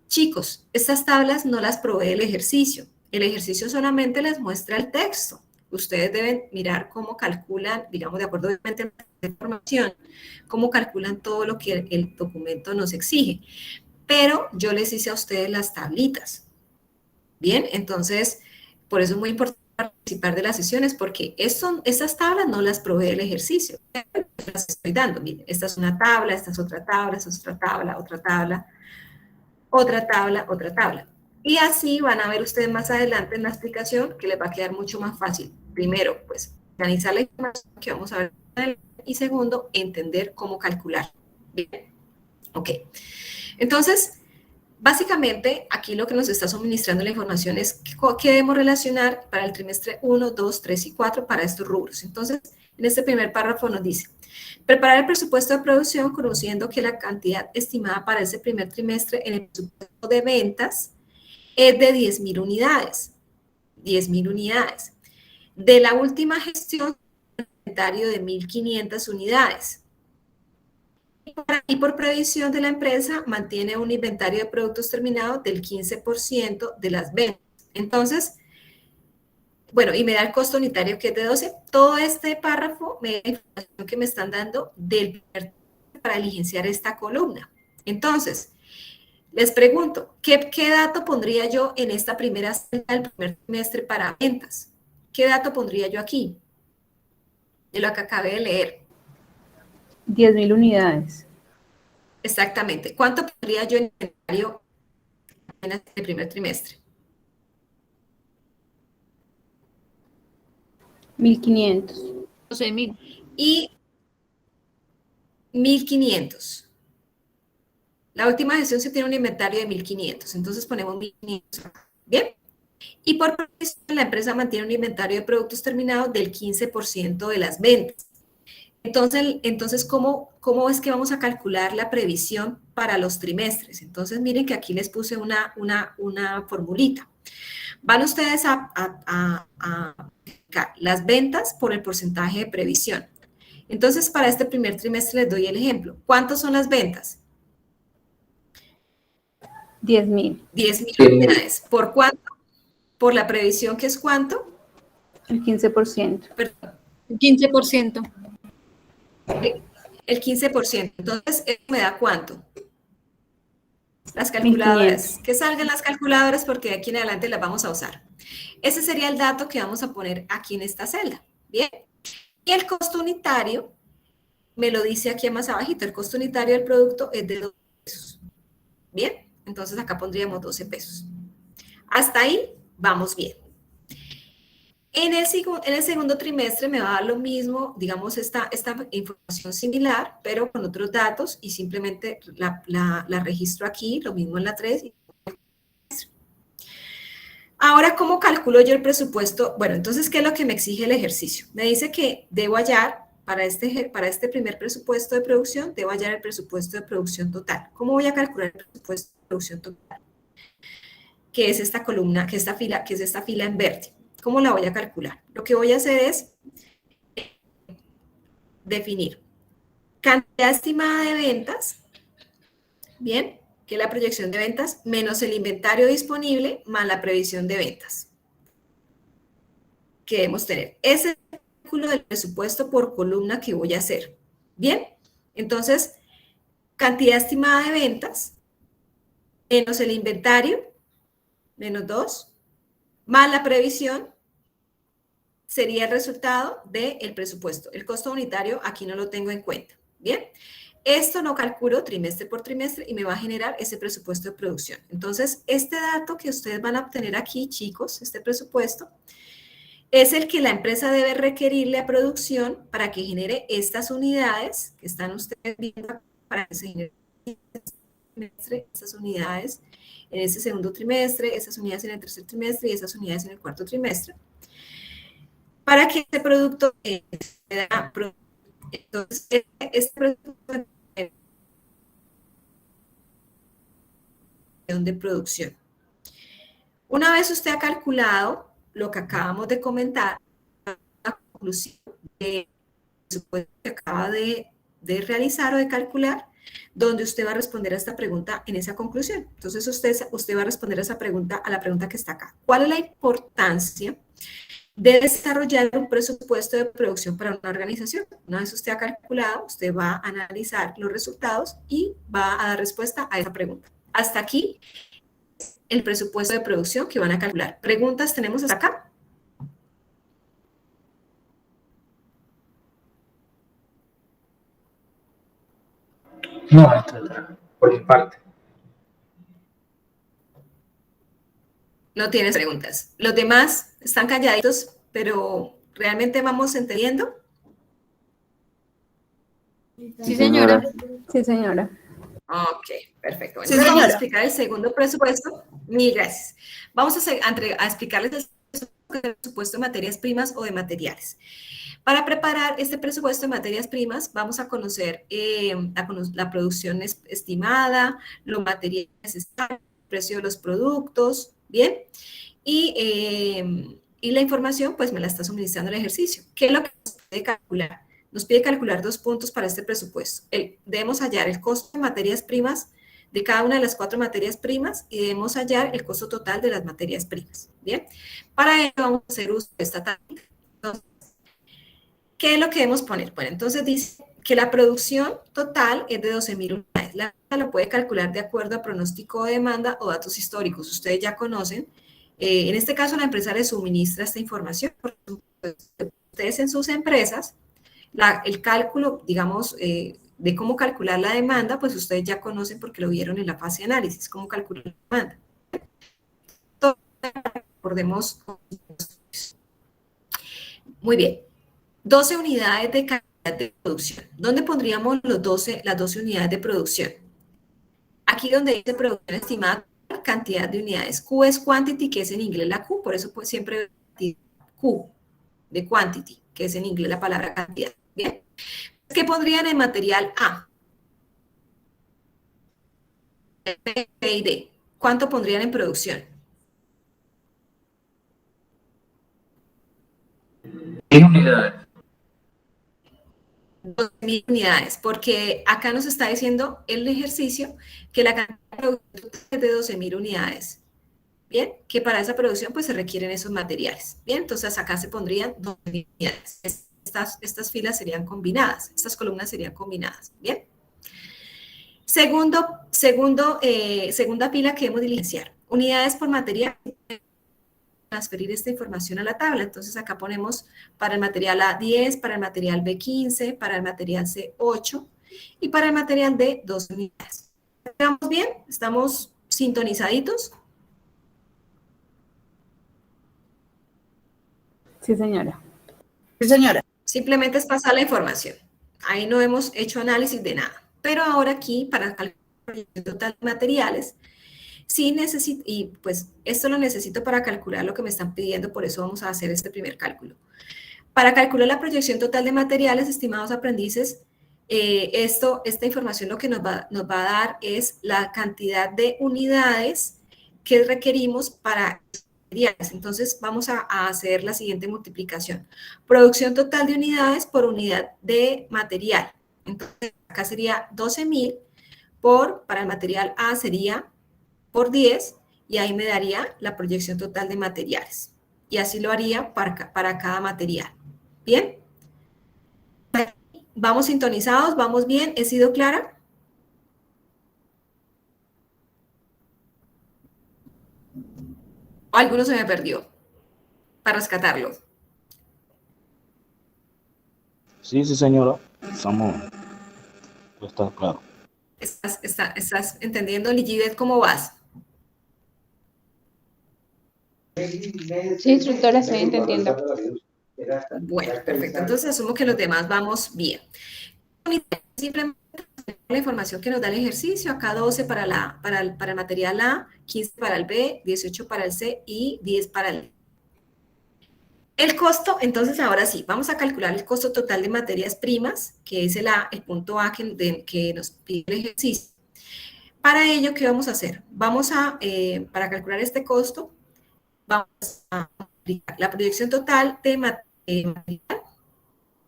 Chicos, estas tablas no las provee el ejercicio. El ejercicio solamente les muestra el texto. Ustedes deben mirar cómo calculan, digamos, de acuerdo obviamente a la información, cómo calculan todo lo que el documento nos exige. Pero yo les hice a ustedes las tablitas. Bien, entonces, por eso es muy importante participar de las sesiones, porque estas tablas no las provee el ejercicio. Las estoy dando. Miren, esta es una tabla, esta es otra tabla, esta es otra tabla, otra tabla, otra tabla, otra tabla. Y así van a ver ustedes más adelante en la explicación que les va a quedar mucho más fácil. Primero, pues, organizar la información que vamos a ver y segundo, entender cómo calcular. Bien. Ok. Entonces, básicamente, aquí lo que nos está suministrando la información es qué debemos relacionar para el trimestre 1, 2, 3 y 4 para estos rubros. Entonces, en este primer párrafo nos dice, preparar el presupuesto de producción conociendo que la cantidad estimada para ese primer trimestre en el presupuesto de ventas es de 10,000 unidades. 10,000 unidades. De la última gestión, un inventario de 1,500 unidades. Y por previsión de la empresa, mantiene un inventario de productos terminados del 15% de las ventas. Entonces, bueno, y me da el costo unitario que es de 12. Todo este párrafo me da la información que me están dando del primer para diligenciar esta columna. Entonces, les pregunto, ¿qué dato pondría yo en esta primera celda del primer trimestre para ventas? ¿Qué dato pondría yo aquí? De lo que acabé de leer. 10.000 unidades. Exactamente. ¿Cuánto pondría yo en inventario en este primer trimestre? 1.500. 12.000. Y 1.500. La última gestión se tiene un inventario de 1.500, entonces ponemos 1.500 acá. ¿Bien? Y por previsión, la empresa mantiene un inventario de productos terminados del 15% de las ventas. Entonces ¿cómo es que vamos a calcular la previsión para los trimestres? Entonces, miren que aquí les puse una formulita. Van ustedes a multiplicar las ventas por el porcentaje de previsión. Entonces, para este primer trimestre les doy el ejemplo. ¿Cuántas son las ventas? 10.000. 10.000 unidades. ¿Por cuánto? Por la previsión, que es ¿cuánto? El 15%. Perdón. 15%. El 15%. Entonces, ¿eso me da cuánto? Las calculadoras. 1.500. Que salgan las calculadoras porque de aquí en adelante las vamos a usar. Ese sería el dato que vamos a poner aquí en esta celda. Bien. Y el costo unitario, me lo dice aquí más abajito, el costo unitario del producto es de 12 pesos. Bien. Entonces, acá pondríamos 12 pesos. Hasta ahí vamos bien. En el segundo trimestre me va a dar lo mismo, digamos, esta información similar, pero con otros datos y simplemente la registro aquí, lo mismo en la 3. Ahora, ¿cómo calculo yo el presupuesto? Bueno, entonces, ¿qué es lo que me exige el ejercicio? Me dice que debo hallar, para este primer presupuesto de producción, debo hallar el presupuesto de producción total. ¿Cómo voy a calcular el presupuesto de producción total? Que es esta columna, que es esta fila en verde. ¿Cómo la voy a calcular? Lo que voy a hacer es definir cantidad estimada de ventas, bien, que es la proyección de ventas, menos el inventario disponible, más la previsión de ventas que debemos tener. Ese es el cálculo del presupuesto por columna que voy a hacer. Bien, entonces, cantidad estimada de ventas, menos el inventario, menos 2, más la previsión, sería el resultado del presupuesto. El costo unitario aquí no lo tengo en cuenta. Bien, esto lo calculo trimestre por trimestre y me va a generar ese presupuesto de producción. Entonces, este dato que ustedes van a obtener aquí, chicos, este presupuesto, es el que la empresa debe requerirle a producción para que genere estas unidades que están ustedes viendo, para que se generen estas unidades en ese segundo trimestre, esas unidades en el tercer trimestre y esas unidades en el cuarto trimestre, para que este producto entonces, este producto de producción. Una vez usted ha calculado lo que acabamos de comentar, la conclusión del presupuesto que acaba de realizar o de calcular, donde usted va a responder a esta pregunta en esa conclusión. Entonces, usted va a responder a esa pregunta, a la pregunta que está acá. ¿Cuál es la importancia de desarrollar un presupuesto de producción para una organización? Una vez usted ha calculado, usted va a analizar los resultados y va a dar respuesta a esa pregunta. Hasta aquí el presupuesto de producción que van a calcular. ¿Preguntas tenemos hasta acá? No, por mi parte. No tienes preguntas. Los demás están calladitos, pero ¿realmente vamos entendiendo? Sí, señora. Sí, señora. Ok, perfecto. Bueno, Sí, entonces vamos a señora. explicar el segundo presupuesto. Mil gracias. Vamos a explicarles el presupuesto de materias primas o de materiales. Para preparar este presupuesto de materias primas, vamos a conocer la producción estimada, los materiales necesarios, el precio de los productos, ¿bien? Y la información, pues, me la está suministrando el ejercicio. ¿Qué es lo que nos pide calcular? Nos pide calcular 2 puntos para este presupuesto. Debemos hallar el costo de materias primas de cada una de las 4 materias primas y debemos hallar el costo total de las materias primas. Bien, para ello vamos a hacer uso de esta táctica. Entonces, ¿qué es lo que debemos poner? Bueno, entonces dice que la producción total es de 12.000 unidades. La lo puede calcular de acuerdo a pronóstico de demanda o datos históricos. Ustedes ya conocen. En este caso, la empresa les suministra esta información. Ustedes en sus empresas, el cálculo, digamos, de cómo calcular la demanda, pues ustedes ya conocen porque lo vieron en la fase de análisis, cómo calcular la demanda. Recordemos. Muy bien. 12 unidades de calidad de producción. ¿Dónde pondríamos las 12 unidades de producción? Aquí donde dice producción estimada, cantidad de unidades. Q es quantity, que es en inglés la Q, por eso pues siempre Q de quantity, que es en inglés la palabra cantidad. Bien. ¿Qué pondrían en material A? B y D. ¿Cuánto pondrían en producción? 1000 unidades. 12.000 unidades, porque acá nos está diciendo el ejercicio que la cantidad de producción es de 12.000 unidades. Bien, que para esa producción pues se requieren esos materiales. Bien, entonces acá se pondrían 12.000 unidades. Estas filas serían combinadas, estas columnas serían combinadas. Bien. Segunda fila que debemos diligenciar. Unidades por material. Transferir esta información a la tabla. Entonces acá ponemos para el material A 10, para el material B 15, para el material C 8 y para el material D 12 unidades. ¿Estamos bien? ¿Estamos sintonizaditos? Sí, señora. Sí, señora. Simplemente es pasar la información. Ahí no hemos hecho análisis de nada. Pero ahora aquí, para calcular el total de materiales, sí necesito, y pues esto lo necesito para calcular lo que me están pidiendo, por eso vamos a hacer este primer cálculo. Para calcular la proyección total de materiales, estimados aprendices, esta información lo que nos va a dar es la cantidad de unidades que requerimos para materiales. Entonces vamos a hacer la siguiente multiplicación. Producción total de unidades por unidad de material. Entonces acá sería 12.000 para el material A sería por 10 y ahí me daría la proyección total de materiales. Y así lo haría para cada material. ¿Bien? ¿Vamos sintonizados? ¿Vamos bien? ¿He sido clara? ¿O alguno se me perdió? Para rescatarlo. Sí, señora. Está claro. ¿Estás entendiendo, Ligibet, cómo vas? Sí, instructora, estoy entendiendo. Bueno, perfecto. Entonces asumo que los demás vamos bien. Simplemente la información que nos da el ejercicio, acá 12 para el material A, 15 para el B, 18 para el C y 10 para el D. El costo, entonces ahora sí, vamos a calcular el costo total de materias primas, que es el punto A que nos pide el ejercicio. Para ello, ¿qué vamos a hacer? Para calcular este costo, vamos a aplicar la proyección total de material,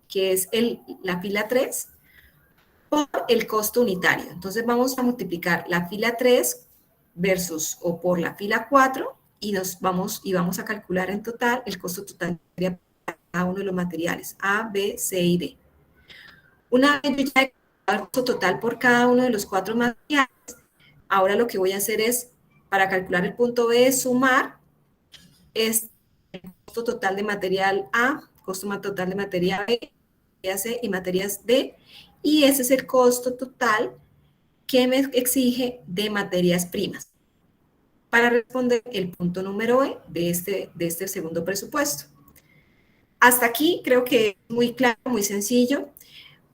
que es la fila 3, por el costo unitario. Entonces vamos a multiplicar la fila 3 por la fila 4 y vamos a calcular en total el costo total de cada uno de los materiales, A, B, C y D. Una vez yo ya he calculado el costo total por cada uno de los 4 materiales, ahora lo que voy a hacer es, para calcular el punto B, sumar el costo total de material A, costo total de material B, C y materias D, y ese es el costo total que me exige de materias primas para responder el punto número E de este segundo presupuesto. Hasta aquí creo que es muy claro, muy sencillo.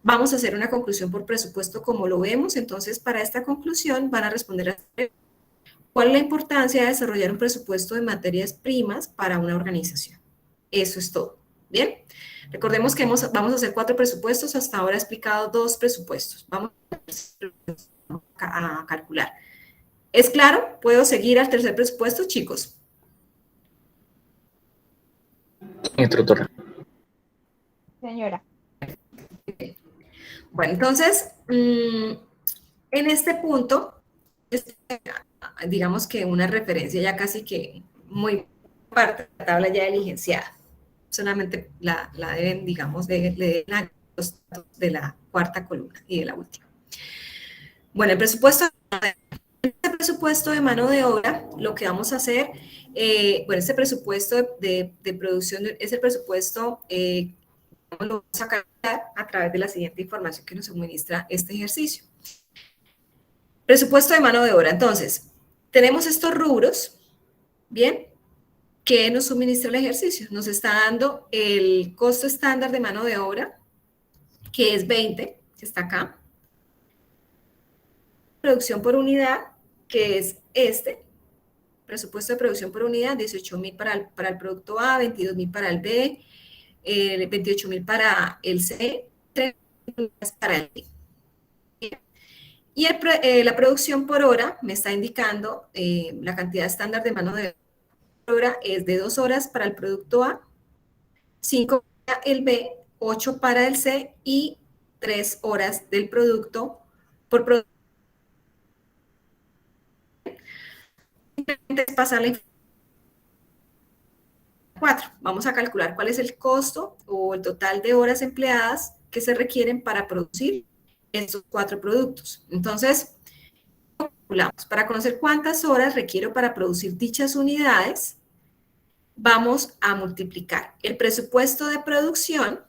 Vamos a hacer una conclusión por presupuesto como lo vemos. Entonces, para esta conclusión van a responder a ¿cuál es la importancia de desarrollar un presupuesto de materias primas para una organización? Eso es todo. ¿Bien? Recordemos que vamos a hacer 4 presupuestos. Hasta ahora he explicado 2 presupuestos. Vamos a calcular. ¿Es claro? ¿Puedo seguir al tercer presupuesto, chicos? Instructora. Señora. Bueno, entonces, en este punto, digamos que una referencia ya casi que muy parte de la tabla ya diligenciada. Solamente la deben, digamos, de la cuarta columna y de la última. Bueno, el presupuesto de mano de obra, lo que vamos a hacer, bueno, este presupuesto de producción es el presupuesto, lo vamos a calcular a través de la siguiente información que nos suministra este ejercicio. Presupuesto de mano de obra. Entonces, tenemos estos rubros, ¿bien? ¿Qué nos suministra el ejercicio? Nos está dando el costo estándar de mano de obra, que es 20, que está acá. Producción por unidad, que es este. Presupuesto de producción por unidad, 18.000 para el producto A, 22.000 para el B, 28.000 para el C, 3.000 para el D. Y la producción por hora me está indicando la cantidad estándar de mano de obra por hora es de 2 horas para el producto A, 5 para el B, 8 para el C y 3 horas del producto por producto. Pasar la información 4. Vamos a calcular cuál es el costo o el total de horas empleadas que se requieren para producir estos 4 productos. Entonces, calculamos. Para conocer cuántas horas requiero para producir dichas unidades, vamos a multiplicar el presupuesto de producción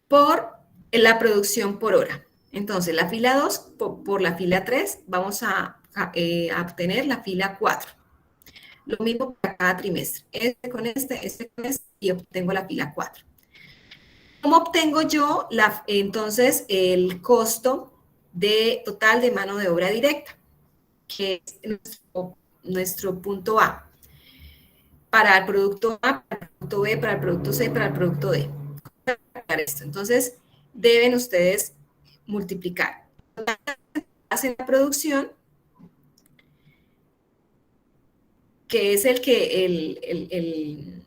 por la producción por hora. Entonces, la fila 2 por la fila 3, vamos a obtener la fila 4. Lo mismo para cada trimestre. Este con este y obtengo la fila 4. ¿Cómo obtengo yo entonces el costo total de mano de obra directa? Que es nuestro punto A. Para el producto A, para el producto B, para el producto C, para el producto D. Entonces, deben ustedes multiplicar. Hacen la producción, que es el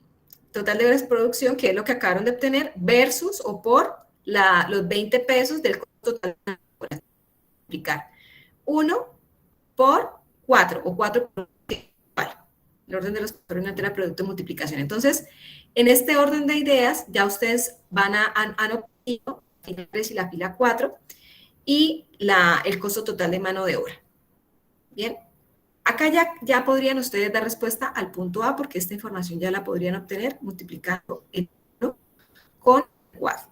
total de horas de producción, que es lo que acabaron de obtener, versus o por los 20 pesos del costo total de horas. Multiplicar 1 por 4 o 4 por 4. El orden de los factores no altera producto de multiplicación. Entonces, en este orden de ideas, ya ustedes han obtenido la fila 3 y la fila 4 y el costo total de mano de obra. Bien. Acá ya podrían ustedes dar respuesta al punto A, porque esta información ya la podrían obtener multiplicando el 1 con 4.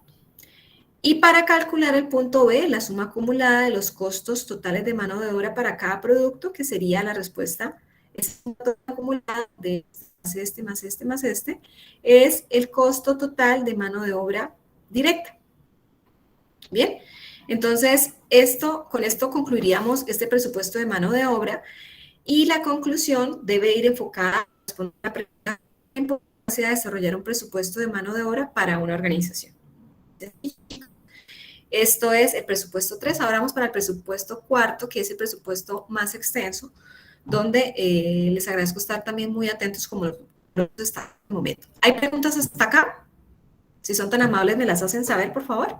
Y para calcular el punto B, la suma acumulada de los costos totales de mano de obra para cada producto, que sería la respuesta, esta suma acumulada de este más este más este, es el costo total de mano de obra directa. Bien, entonces con esto concluiríamos este presupuesto de mano de obra. Y la conclusión debe ir enfocada a la pregunta: ¿en qué capacidad de desarrollar un presupuesto de mano de obra para una organización? Esto es el presupuesto 3. Ahora vamos para el presupuesto 4, que es el presupuesto más extenso, donde les agradezco estar también muy atentos como lo está en este momento. ¿Hay preguntas hasta acá? Si son tan amables, me las hacen saber, por favor.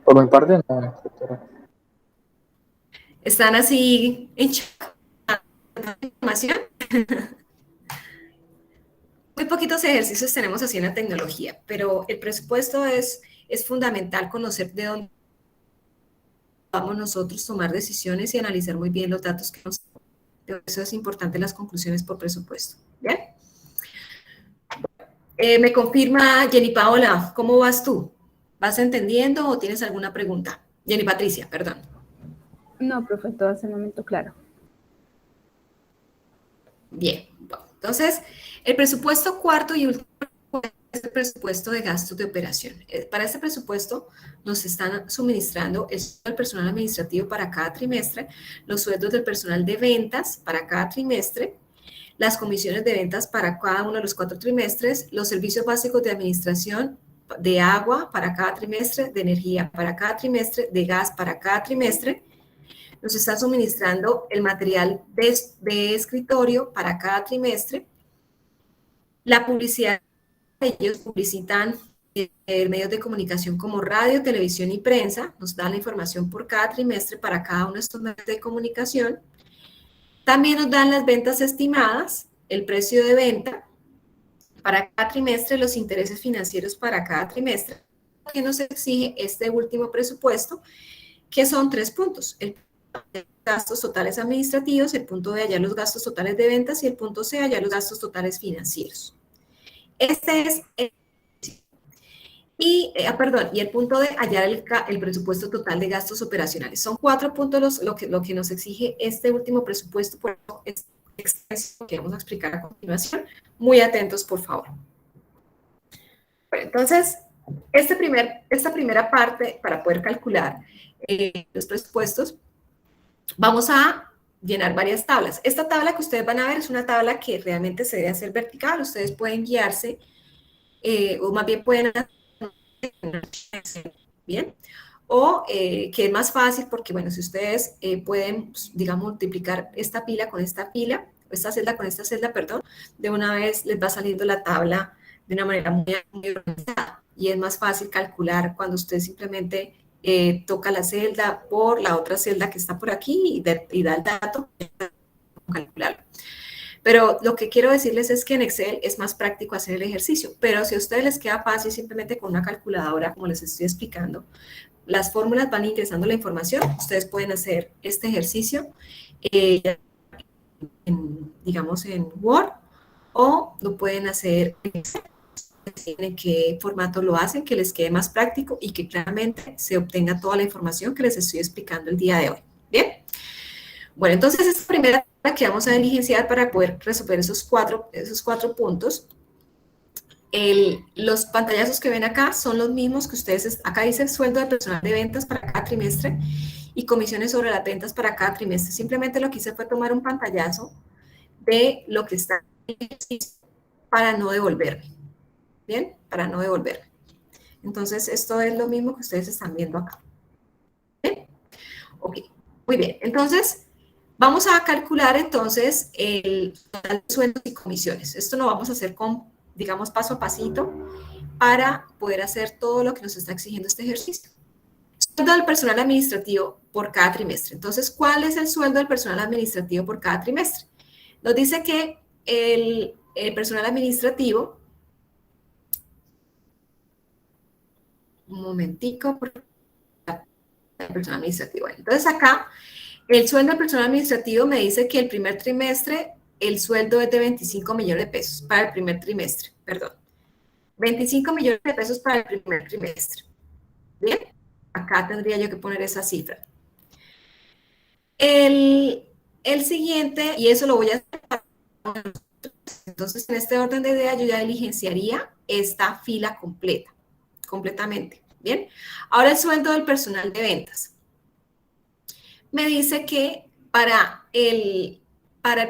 Por mi parte, no, doctora. ¿Están así en información? Muy poquitos ejercicios tenemos así en la tecnología, pero el presupuesto es fundamental conocer de dónde vamos nosotros a tomar decisiones y analizar muy bien los datos que nos dan. Por eso es importante las conclusiones por presupuesto. ¿Bien? Me confirma Jenny Paola, ¿cómo vas tú? ¿Vas entendiendo o tienes alguna pregunta? Jenny Patricia, perdón. No, profe, todo hace un momento claro. Bien, bueno, entonces el presupuesto cuarto y último es el presupuesto de gastos de operación. Para este presupuesto nos están suministrando el sueldo del personal administrativo para cada trimestre, los sueldos del personal de ventas para cada trimestre, las comisiones de ventas para cada uno de los 4 trimestres, los servicios básicos de administración de agua para cada trimestre, de energía para cada trimestre, de gas para cada trimestre. Nos está suministrando el material de escritorio para cada trimestre. La publicidad, ellos publicitan medios de comunicación como radio, televisión y prensa, nos dan la información por cada trimestre para cada uno de estos medios de comunicación. También nos dan las ventas estimadas, el precio de venta para cada trimestre, los intereses financieros para cada trimestre, que nos exige este último presupuesto, que son 3 puntos. El punto de gastos totales administrativos, el punto de hallar los gastos totales de ventas y el punto C, hallar los gastos totales financieros. Este es el y el punto de hallar el presupuesto total de gastos operacionales. Son 4 puntos lo que nos exige este último presupuesto, por eso es extenso que vamos a explicar a continuación. Muy atentos, por favor. Bueno, entonces, esta primera parte, para poder calcular los presupuestos, vamos a llenar varias tablas. Esta tabla que ustedes van a ver es una tabla que realmente se debe hacer vertical. Ustedes pueden guiarse, o más bien pueden hacer bien, o que es más fácil porque, bueno, si ustedes pueden, digamos, multiplicar esta pila con esta pila, esta celda con esta celda, perdón, de una vez les va saliendo la tabla de una manera muy organizada y es más fácil calcular cuando usted simplemente toca la celda por la otra celda que está por aquí y da el dato, calcularlo. Pero lo que quiero decirles es que en Excel es más práctico hacer el ejercicio, pero si a ustedes les queda fácil simplemente con una calculadora, como les estoy explicando, las fórmulas van ingresando la información, ustedes pueden hacer este ejercicio, digamos en Word, o lo pueden hacer en Excel, en qué formato lo hacen, que les quede más práctico y que claramente se obtenga toda la información que les estoy explicando el día de hoy. ¿Bien? Bueno, entonces esta primera que vamos a diligenciar para poder resolver esos cuatro puntos. Los pantallazos que ven acá son los mismos que ustedes, acá dice el sueldo de personal de ventas para cada trimestre y comisiones sobre las ventas para cada trimestre. Simplemente lo que hice fue tomar un pantallazo de lo que está para no devolverme. ¿Bien? Para no devolverme. Entonces, esto es lo mismo que ustedes están viendo acá. ¿Bien? Ok, muy bien. Entonces, vamos a calcular entonces el total de sueldos y comisiones. Esto lo vamos a hacer con, digamos, paso a pasito para poder hacer todo lo que nos está exigiendo este ejercicio. Sueldo del personal administrativo por cada trimestre. Entonces, ¿cuál es el sueldo del personal administrativo por cada trimestre? Nos dice que el personal administrativo, un momentico, el personal administrativo. Entonces, acá, el sueldo del personal administrativo me dice que el primer trimestre, el sueldo es de 25 millones de pesos para el primer trimestre, perdón. 25 millones de pesos para el primer trimestre. Bien, acá tendría yo que poner esa cifra. El siguiente, y eso lo voy a hacer, entonces en este orden de ideas yo ya diligenciaría esta fila completamente. Bien, ahora el sueldo del personal de ventas. Me dice que para el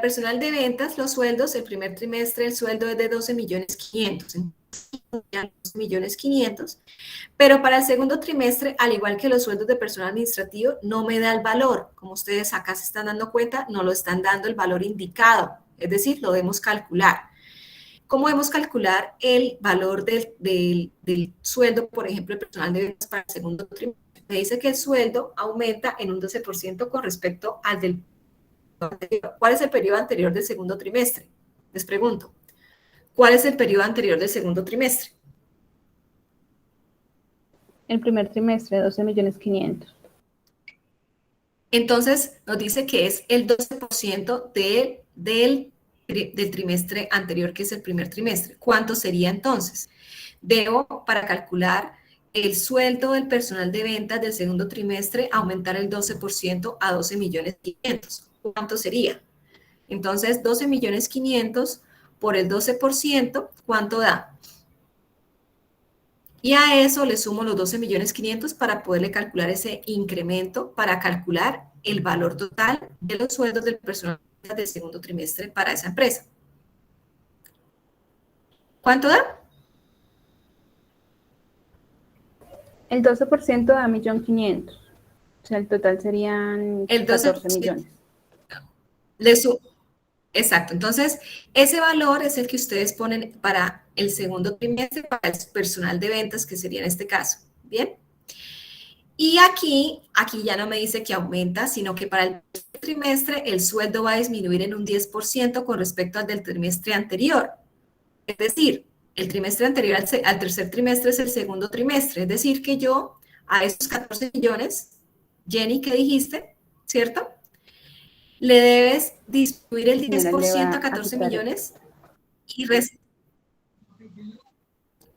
personal de ventas, los sueldos, el primer trimestre, el sueldo es de 12.500.000, pero para el segundo trimestre, al igual que los sueldos de personal administrativo, no me da el valor. Como ustedes acá se están dando cuenta, no lo están dando el valor indicado, es decir, lo debemos calcular. ¿Cómo debemos calcular el valor del sueldo, por ejemplo, del personal de ventas para el segundo trimestre? Me dice que el sueldo aumenta en un 12% con respecto al del anterior. ¿Cuál es el periodo anterior del segundo trimestre? Les pregunto, ¿cuál es el periodo anterior del segundo trimestre? El primer trimestre, 12.500.000. Entonces, nos dice que es el 12% del trimestre anterior, que es el primer trimestre. ¿Cuánto sería entonces? Debo, para calcular el sueldo del personal de ventas del segundo trimestre, aumentar el 12% a 12.500.000. ¿Cuánto sería? Entonces, 12.500.000 por el 12%, ¿cuánto da? Y a eso le sumo los 12.500.000 para poderle calcular ese incremento, para calcular el valor total de los sueldos del personal del segundo trimestre para esa empresa. ¿Cuánto da? El 12% da 1.500.000. O sea, el total serían El 14 millones. Exacto, entonces ese valor es el que ustedes ponen para el segundo trimestre, para el personal de ventas, que sería en este caso, ¿bien? Y aquí ya no me dice que aumenta, sino que para el trimestre el sueldo va a disminuir en un 10% con respecto al del trimestre anterior. Es decir, el trimestre anterior al tercer trimestre es el segundo trimestre. Es decir, que yo a esos 14 millones, Jenny, ¿qué dijiste? ¿Cierto? Le debes distribuir el 10% a 14 millones y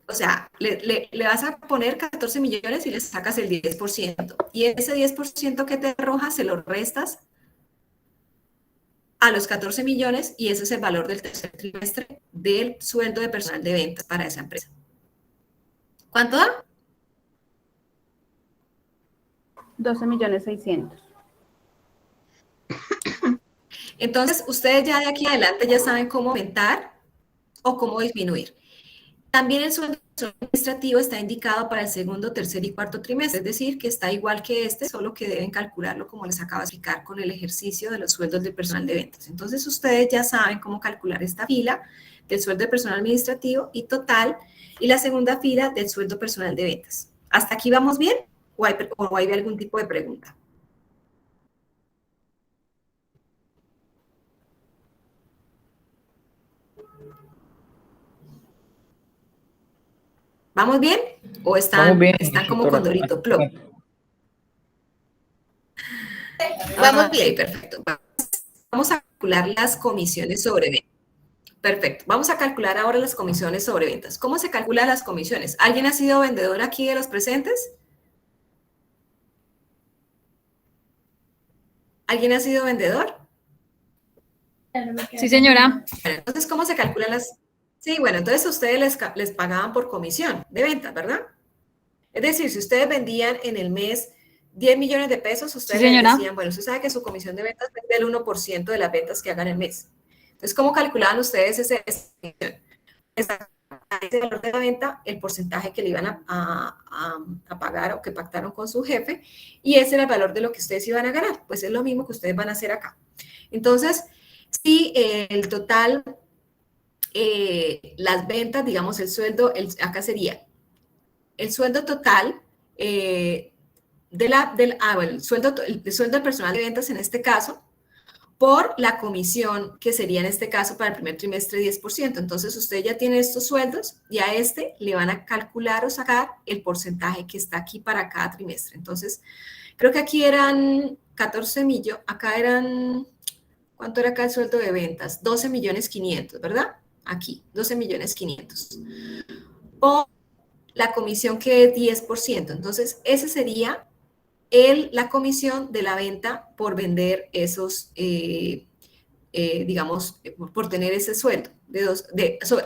o sea, le vas a poner 14 millones y le sacas el 10%. Y ese 10% que te arroja se lo restas a los 14 millones y ese es el valor del tercer trimestre del sueldo de personal de ventas para esa empresa. ¿Cuánto da? 12.600.000. Entonces, ustedes ya de aquí adelante ya saben cómo aumentar o cómo disminuir. También el sueldo administrativo está indicado para el segundo, tercer y cuarto trimestre, es decir, que está igual que este, solo que deben calcularlo como les acabo de explicar con el ejercicio de los sueldos del personal de ventas. Entonces, ustedes ya saben cómo calcular esta fila del sueldo de personal administrativo y total, y la segunda fila del sueldo personal de ventas. ¿Hasta aquí vamos bien? ¿O hay algún tipo de pregunta? ¿Vamos bien? ¿O están como Condorito? Plop. Vamos bien, perfecto. Vamos a calcular las comisiones sobre ventas. Perfecto. Vamos a calcular ahora las comisiones sobre ventas. ¿Cómo se calculan las comisiones? ¿Alguien ha sido vendedor aquí de los presentes? ¿Alguien ha sido vendedor? Sí, señora. Bueno, entonces, ¿cómo se calculan las...? Sí, bueno, entonces ustedes les pagaban por comisión de ventas, ¿verdad? Es decir, si ustedes vendían en el mes 10 millones de pesos, ustedes les decían, bueno, usted sabe que su comisión de ventas es del 1% de las ventas que hagan el mes. Entonces, ¿cómo calculaban ustedes esa comisión? A ese valor de la venta, el porcentaje que le iban a pagar o que pactaron con su jefe, y ese era el valor de lo que ustedes iban a ganar. Pues es lo mismo que ustedes van a hacer acá. Entonces, si el total... las ventas, digamos, el sueldo, acá sería el sueldo total el sueldo del personal de ventas en este caso, por la comisión que sería en este caso para el primer trimestre 10%. Entonces, usted ya tiene estos sueldos y a este le van a calcular o sacar el porcentaje que está aquí para cada trimestre. Entonces, creo que aquí eran 14 millones, acá eran, ¿cuánto era acá el sueldo de ventas? 12.500.000, ¿verdad? Aquí, 12.500.000. O la comisión que es 10%. Entonces, ese sería la comisión de la venta por vender esos, digamos, por tener ese sueldo.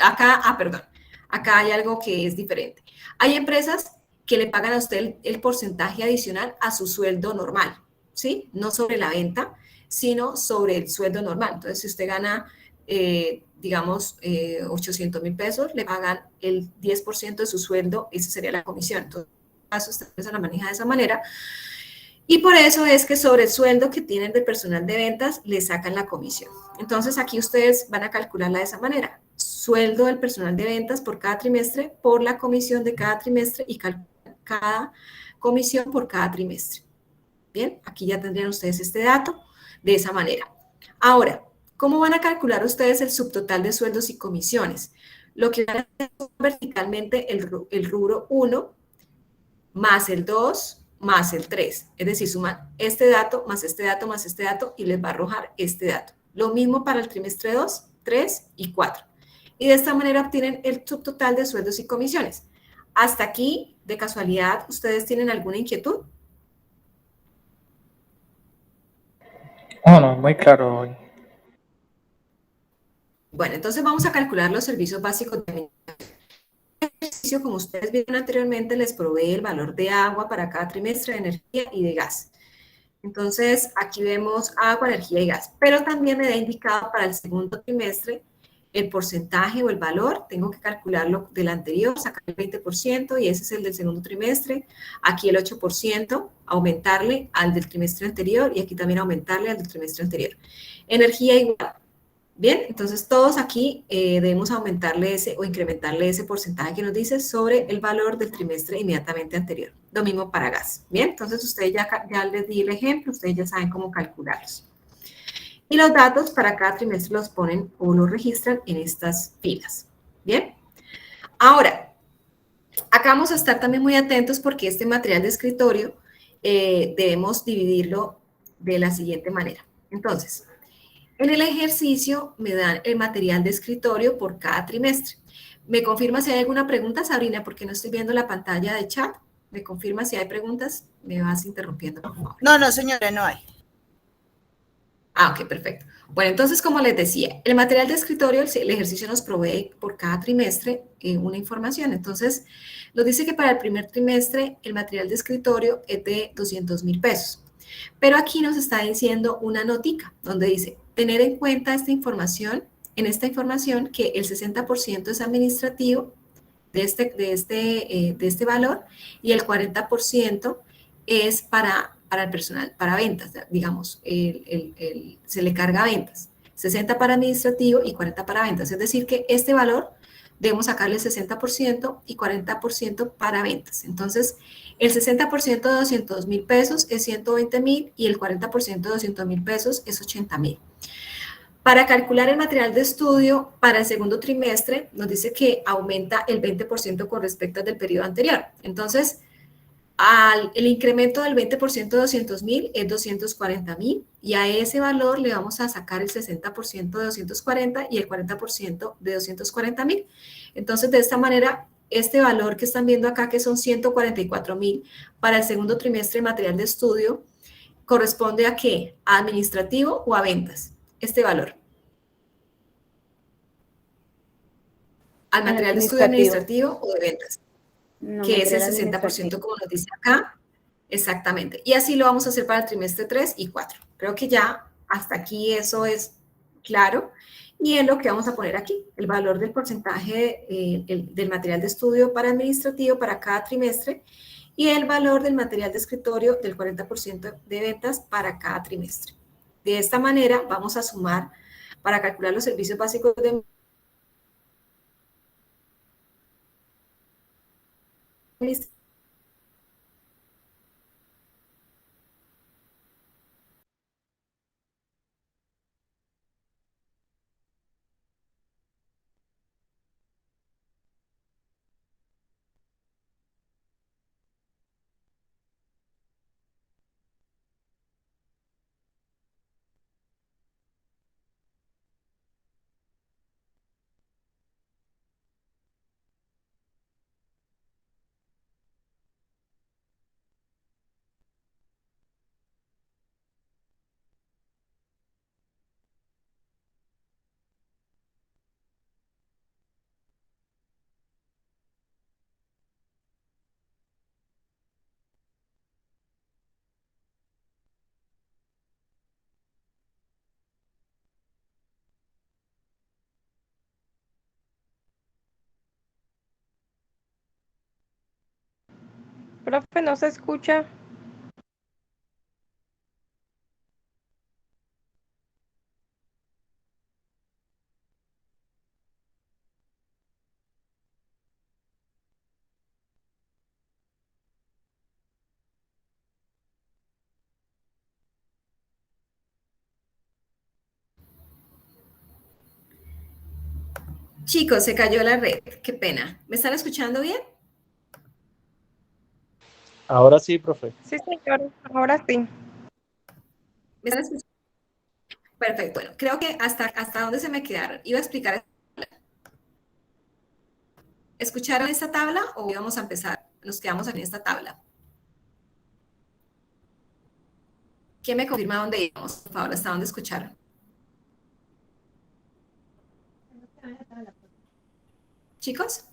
Acá hay algo que es diferente. Hay empresas que le pagan a usted el porcentaje adicional a su sueldo normal, ¿sí? No sobre la venta, sino sobre el sueldo normal. Entonces, si usted gana... digamos, 800.000 pesos, le pagan el 10% de su sueldo, esa sería la comisión. Entonces, usted la maneja de esa manera. Y por eso es que sobre el sueldo que tienen del personal de ventas, le sacan la comisión. Entonces, aquí ustedes van a calcularla de esa manera. Sueldo del personal de ventas por cada trimestre, por la comisión de cada trimestre y cada comisión por cada trimestre. Bien, aquí ya tendrían ustedes este dato de esa manera. Ahora, ¿cómo van a calcular ustedes el subtotal de sueldos y comisiones? Lo que van a hacer es verticalmente el rubro 1 más el 2 más el 3. Es decir, suman este dato más este dato más este dato y les va a arrojar este dato. Lo mismo para el trimestre 2, 3 y 4. Y de esta manera obtienen el subtotal de sueldos y comisiones. Hasta aquí, de casualidad, ¿ustedes tienen alguna inquietud? No, muy claro hoy. Bueno, entonces vamos a calcular los servicios básicos de administración. El ejercicio, como ustedes vieron anteriormente, les provee el valor de agua para cada trimestre, de energía y de gas. Entonces, aquí vemos agua, energía y gas, pero también me da indicado para el segundo trimestre el porcentaje o el valor. Tengo que calcularlo del anterior, sacar el 20% y ese es el del segundo trimestre. Aquí el 8%, aumentarle al del trimestre anterior y aquí también aumentarle al del trimestre anterior. Energía igual. Bien, entonces todos aquí debemos aumentarle ese o incrementarle ese porcentaje que nos dice sobre el valor del trimestre inmediatamente anterior. Lo mismo para gas. Bien, entonces ustedes ya les di el ejemplo, ustedes ya saben cómo calcularlos. Y los datos para cada trimestre los ponen o los registran en estas filas. Bien, ahora, acá vamos a estar también muy atentos porque este material de escritorio debemos dividirlo de la siguiente manera. Entonces, en el ejercicio me dan el material de escritorio por cada trimestre. ¿Me confirma si hay alguna pregunta, Sabrina? Porque no estoy viendo la pantalla de chat. ¿Me confirma si hay preguntas? Me vas interrumpiendo, por favor. No, señora, no hay. Ah, ok, perfecto. Bueno, entonces, como les decía, el material de escritorio, el ejercicio nos provee por cada trimestre una información. Entonces, nos dice que para el primer trimestre el material de escritorio es de 200,000 pesos. Pero aquí nos está diciendo una notica donde dice, tener en cuenta esta información, que el 60% es administrativo de este valor y el 40% es para el personal, para ventas, digamos, se le carga a ventas. 60 para administrativo y 40 para ventas. Es decir, que este valor debemos sacarle 60% y 40% para ventas. Entonces, el 60% de 200,000 pesos es 120,000 y el 40% de 200,000 pesos es 80,000. Para calcular el material de estudio para el segundo trimestre, nos dice que aumenta el 20% con respecto al del periodo anterior. Entonces, el incremento del 20% de 200,000 es 240,000 y a ese valor le vamos a sacar el 60% de 240 y el 40% de 240,000. Entonces, de esta manera, este valor que están viendo acá, que son 144,000 para el segundo trimestre de material de estudio, ¿corresponde a qué? ¿A administrativo o a ventas? Este valor. ¿Al material de estudio administrativo o de ventas? No, que es el material 60% como nos dice acá. Exactamente. Y así lo vamos a hacer para el trimestre 3 y 4. Creo que ya hasta aquí eso es claro. Y es lo que vamos a poner aquí, el valor del porcentaje del material de estudio para administrativo para cada trimestre y el valor del material de escritorio del 40% de ventas para cada trimestre. De esta manera vamos a sumar para calcular los servicios básicos de administración. Profe, no se escucha. Chicos, se cayó la red. Qué pena. ¿Me están escuchando bien? Ahora sí, profe. Sí, señor, ahora sí. ¿Me están escuchando? Perfecto. Bueno, creo que hasta dónde se me quedaron. Iba a explicar. ¿Escucharon esta tabla o íbamos a empezar? Nos quedamos en esta tabla. ¿Quién me confirma dónde íbamos? Por favor, ¿hasta dónde escucharon? ¿Chicos?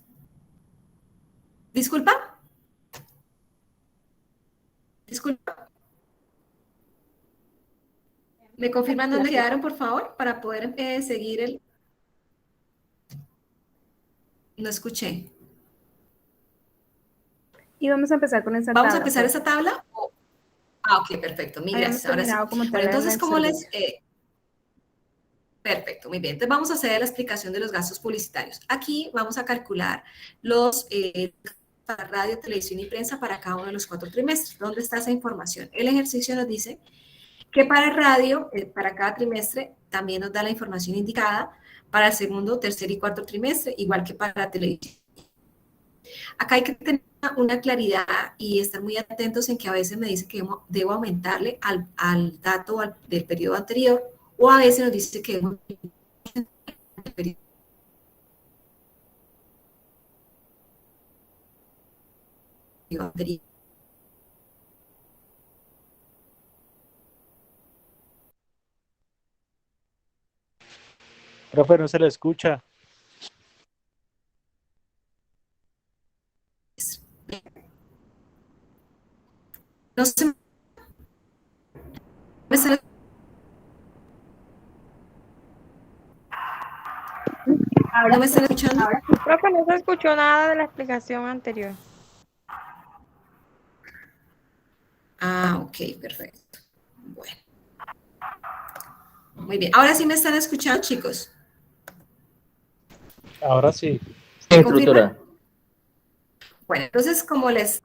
¿Disculpa? ¿Disculpa? ¿Me confirman dónde quedaron, por favor? Para poder seguir el... No escuché. Y vamos a empezar con esa tabla. ¿Vamos a empezar esa tabla? Ah, ok, perfecto. Mil gracias. Ahora sí. Bueno, entonces, ¿cómo les... Perfecto, muy bien. Entonces vamos a hacer la explicación de los gastos publicitarios. Aquí vamos a calcular los para radio, televisión y prensa para cada uno de los 4 trimestres. ¿Dónde está esa información? El ejercicio nos dice que para radio, para cada trimestre, también nos da la información indicada para el segundo, tercer y cuarto trimestre, igual que para la televisión. Acá hay que tener una claridad y estar muy atentos en que a veces me dice que debo aumentarle al dato del periodo anterior, o a veces nos dice que debo el periodo anterior. Profe, no se le escucha. No se me sale. ¿No me están escuchando? Profe, no se escuchó nada de la explicación anterior. Ah, ok, perfecto. Bueno. Muy bien. Ahora sí me están escuchando, chicos. Ahora sí. Sí, instructora. Bueno, entonces, como les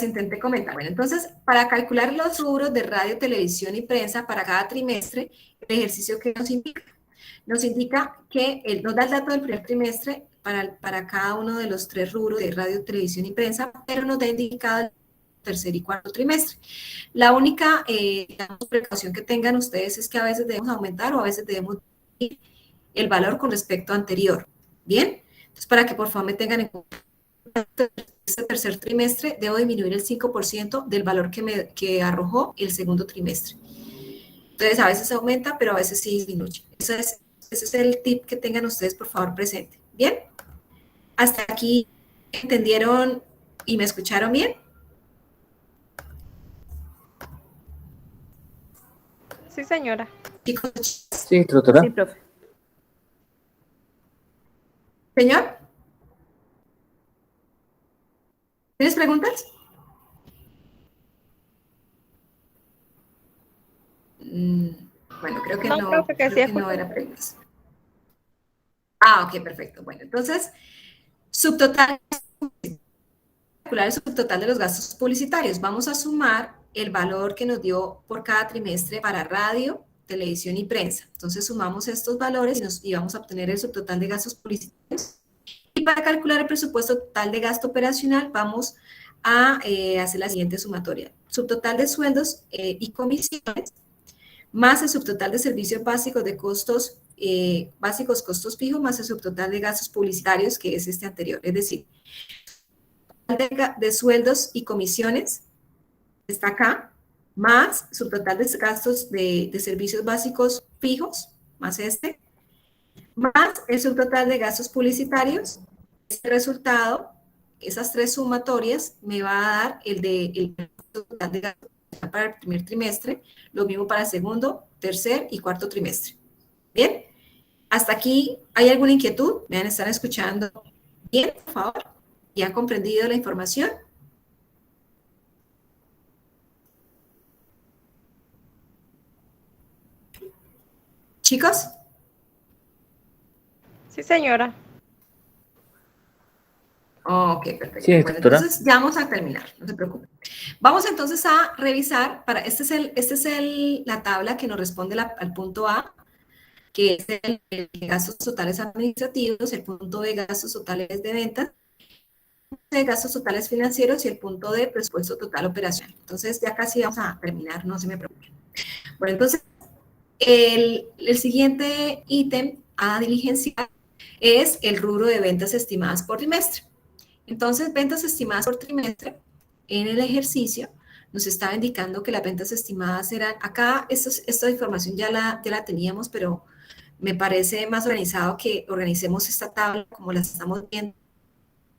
intenté comentar, bueno, entonces, para calcular los rubros de radio, televisión y prensa para cada trimestre, el ejercicio que nos indica que nos da el dato del primer trimestre para cada uno de los 3 rubros de radio, televisión y prensa, pero nos da indicado el tercer y cuarto trimestre. La única precaución que tengan ustedes es que a veces debemos aumentar o a veces debemos disminuir el valor con respecto a anterior. ¿Bien? Entonces, para que por favor me tengan en cuenta, este tercer trimestre debo disminuir el 5% del valor que arrojó el segundo trimestre. Entonces, a veces aumenta, pero a veces sí disminuye. Ese es el tip que tengan ustedes, por favor, presente. ¿Bien? ¿Hasta aquí entendieron y me escucharon bien? Sí, señora. Chicos. Sí, instructora. Sí, profe. Señor. ¿Tienes preguntas? Bueno, creo que no, profe, que creo sí que no era preguntas. Ah, ok, perfecto. Bueno, entonces, subtotal, calcular el subtotal de los gastos publicitarios. Vamos a sumar el valor que nos dio por cada trimestre para radio, televisión y prensa. Entonces, sumamos estos valores y vamos a obtener el subtotal de gastos publicitarios. Y para calcular el presupuesto total de gasto operacional, vamos a hacer la siguiente sumatoria. Subtotal de sueldos y comisiones, más el subtotal de servicios básicos de costos básicos, costos fijos, más el subtotal de gastos publicitarios, que es este anterior. Es decir, de sueldos y comisiones está acá, más subtotal de gastos de servicios básicos fijos, más este, más el subtotal de gastos publicitarios. Este resultado, esas 3 sumatorias, me va a dar el total de gastos para el primer trimestre, lo mismo para el segundo, tercer y cuarto trimestre. ¿Bien? ¿Hasta aquí hay alguna inquietud? ¿Me han estado escuchando bien, por favor? ¿Y han comprendido la información? ¿Chicos? Sí, señora. Ok, perfecto. Sí, bueno, doctora. entonces ya vamos a terminar, no se preocupen. Vamos entonces a revisar, esta es la tabla que nos responde al punto A, que es el de gastos totales administrativos, el punto B, gastos totales de ventas, el punto de gastos totales financieros y el punto D, presupuesto total operacional. Entonces ya casi vamos a terminar, no se me preocupen. Bueno, entonces el siguiente ítem a diligenciar es el rubro de ventas estimadas por trimestre. Entonces, ventas estimadas por trimestre, en el ejercicio, nos estaba indicando que las ventas estimadas eran, acá esta información ya la teníamos, pero me parece más organizado que organicemos esta tabla como la estamos viendo.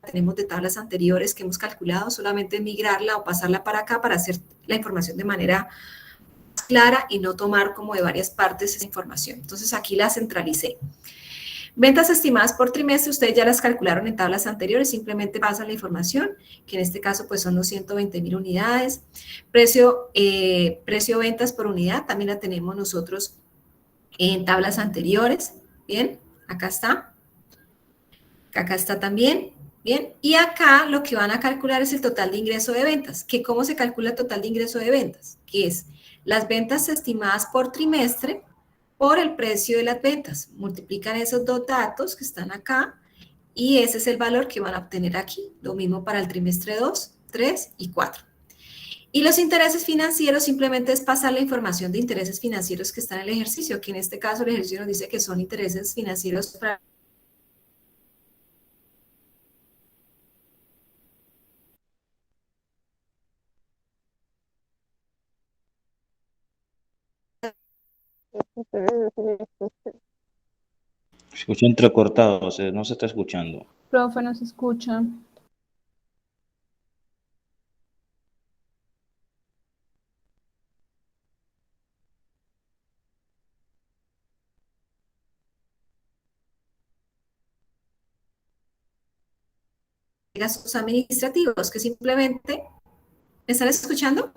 Tenemos de tablas anteriores que hemos calculado, solamente migrarla o pasarla para acá para hacer la información de manera clara y no tomar como de varias partes esa información. Entonces, aquí la centralicé. Ventas estimadas por trimestre, ustedes ya las calcularon en tablas anteriores, simplemente pasan la información, que en este caso pues son los 120,000 unidades. Precio ventas por unidad, también la tenemos nosotros en tablas anteriores, ¿bien? Acá está también, ¿bien? Y acá lo que van a calcular es el total de ingreso de ventas. ¿Que cómo se calcula el total de ingreso de ventas? Que es las ventas estimadas por trimestre por el precio de las ventas. Multiplican esos dos datos que están acá y ese es el valor que van a obtener aquí. Lo mismo para el trimestre 2, 3 y 4. Y los intereses financieros simplemente es pasar la información de intereses financieros que están en el ejercicio, que en este caso el ejercicio nos dice que son intereses financieros para Escucha entrecortado, no se está escuchando. Profe, no se escucha. gastos administrativos, que simplemente, ¿me están escuchando?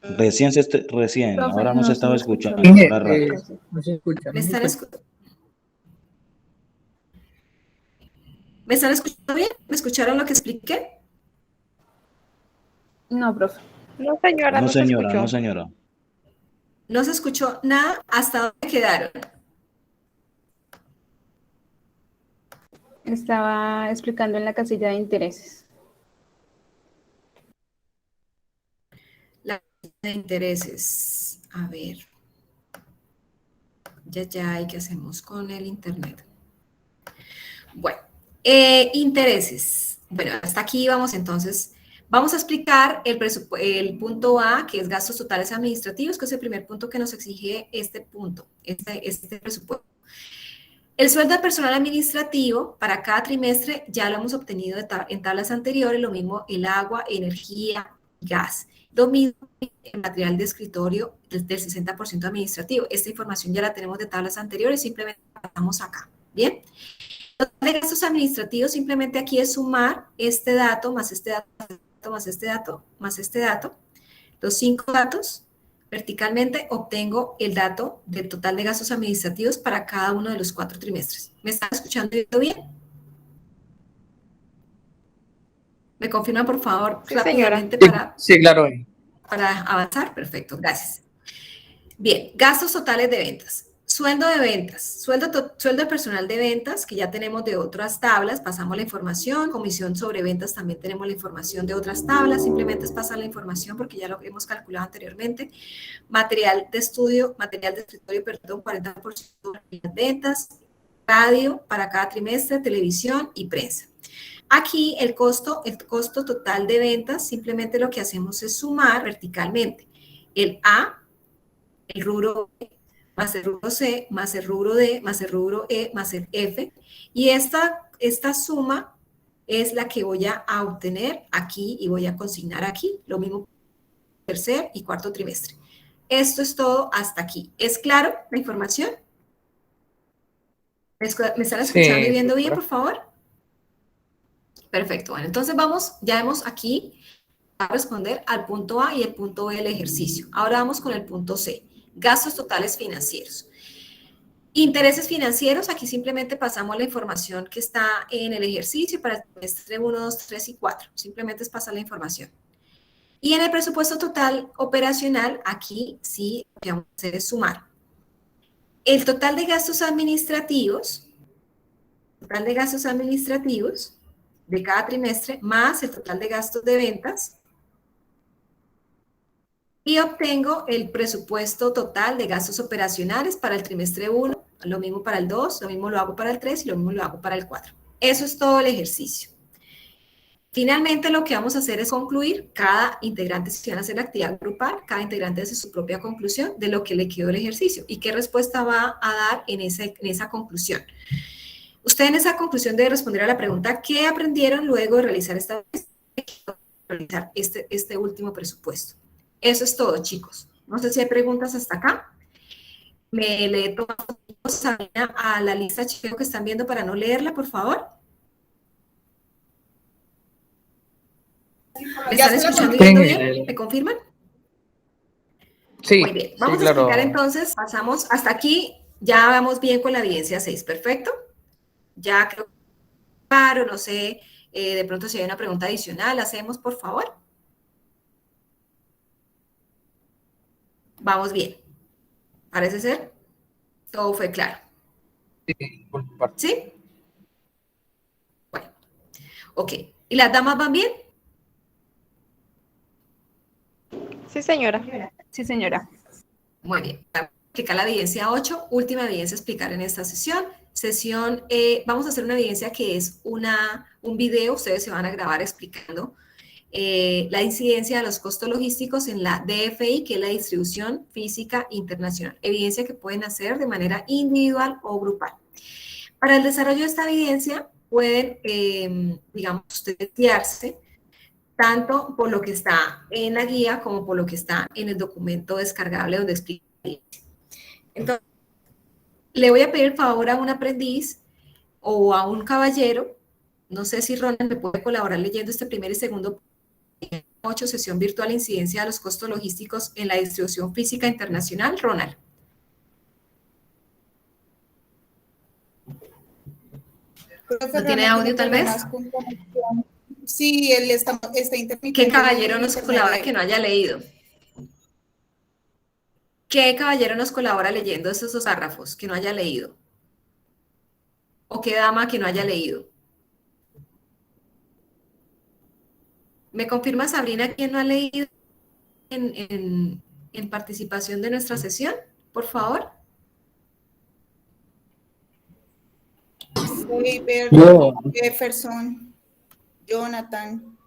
Recién, Profe, ahora no se se estaba le escucha escuchando, bien. ahora rápido. No se escucha. ¿Me están escuchando bien? ¿Me escucharon lo que expliqué? No, profe. No, señora, No, no se señora, escuchó. no, señora. No se escuchó nada hasta dónde quedaron. Estaba explicando en la casilla de intereses. La de intereses. A ver. Ya, ¿y qué hacemos con el internet? Bueno, intereses. Bueno, hasta aquí vamos entonces. Vamos a explicar el punto A, que es gastos totales administrativos, que es el primer punto que nos exige este punto, este presupuesto. El sueldo de personal administrativo para cada trimestre ya lo hemos obtenido en tablas anteriores, lo mismo el agua, energía, gas. Lo mismo el material de escritorio del 60% administrativo. Esta información ya la tenemos de tablas anteriores, simplemente pasamos acá. ¿Bien? De gastos administrativos, simplemente aquí es sumar este dato, más este dato, más este dato, más este dato. Los 5 datos, verticalmente obtengo el dato del total de gastos administrativos para cada uno de los 4 trimestres. ¿Me están escuchando y viendo bien? ¿Me confirman, por favor, Sí, rápidamente Sí, claro. para avanzar? Perfecto, gracias. Bien, gastos totales de ventas. Sueldo de ventas, sueldo de personal de ventas, que ya tenemos de otras tablas, pasamos la información, comisión sobre ventas, también tenemos la información de otras tablas, simplemente es pasar la información porque ya lo hemos calculado anteriormente. Material de escritorio, perdón, 40% de las ventas, radio para cada trimestre, televisión y prensa. Aquí el costo total de ventas, simplemente lo que hacemos es sumar verticalmente el A, el rubro B, más el rubro C, más el rubro D, más el rubro E, más el F. Y esta suma es la que voy a obtener aquí y voy a consignar aquí. Lo mismo tercer y cuarto trimestre. Esto es todo hasta aquí. ¿Es claro la información? ¿Me están escuchando y viendo bien, por favor? Perfecto. Bueno, entonces ya hemos aquí a responder al punto A y el punto B del ejercicio. Ahora vamos con el punto C. Gastos totales financieros. Intereses financieros, aquí simplemente pasamos la información que está en el ejercicio para el trimestre 1, 2, 3 y 4. Simplemente es pasar la información. Y en el presupuesto total operacional, aquí sí lo que vamos a hacer es sumar el total de gastos administrativos de cada trimestre más el total de gastos de ventas y obtengo el presupuesto total de gastos operacionales para el trimestre 1, lo mismo para el 2, lo mismo lo hago para el 3 y lo mismo lo hago para el 4. Eso es todo el ejercicio. Finalmente, lo que vamos a hacer es concluir. Cada integrante, si van a hacer la actividad grupal, cada integrante hace su propia conclusión de lo que le quedó el ejercicio y qué respuesta va a dar en esa conclusión. Usted en esa conclusión debe responder a la pregunta ¿qué aprendieron luego de realizar este último presupuesto? Eso es todo, chicos. No sé si hay preguntas hasta acá. Me lee Sabina a la lista chico que están viendo para no leerla, por favor. ¿Me están escuchando y viendo bien? ¿Me confirman? Sí, Muy bien. sí, Vamos a claro. explicar entonces, pasamos hasta aquí, ya vamos bien con la evidencia 6, perfecto. Ya creo que claro, no sé, de pronto si hay una pregunta adicional, hacemos, por favor. Vamos bien. Parece ser, todo fue claro. Sí, por mi parte. ¿Sí? Bueno, ok. ¿Y las damas van bien? Sí, señora. Sí, señora. Muy bien. Vamos a explicar la evidencia 8, última evidencia a explicar en esta sesión. Vamos a hacer una evidencia que es un video, ustedes se van a grabar explicando la incidencia de los costos logísticos en la DFI, que es la distribución física internacional. Evidencia que pueden hacer de manera individual o grupal. Para el desarrollo de esta evidencia pueden, digamos, ustedes guiarse tanto por lo que está en la guía como por lo que está en el documento descargable donde explica la evidencia. Entonces, le voy a pedir favor a un aprendiz o a un caballero, no sé si Ronald me puede colaborar leyendo este primer y segundo 8, sesión virtual, incidencia de los costos logísticos en la distribución física internacional. Ronald. ¿No tiene audio tal vez? Sí, él está intermitente. ¿Qué caballero nos colabora que no haya leído? ¿Qué caballero nos colabora leyendo esos dos párrafos que no haya leído? ¿O qué dama que no haya leído? ¿Me confirma, Sabrina, quién no ha leído en participación de nuestra sesión? Por favor. Yo. Jefferson, Jonathan.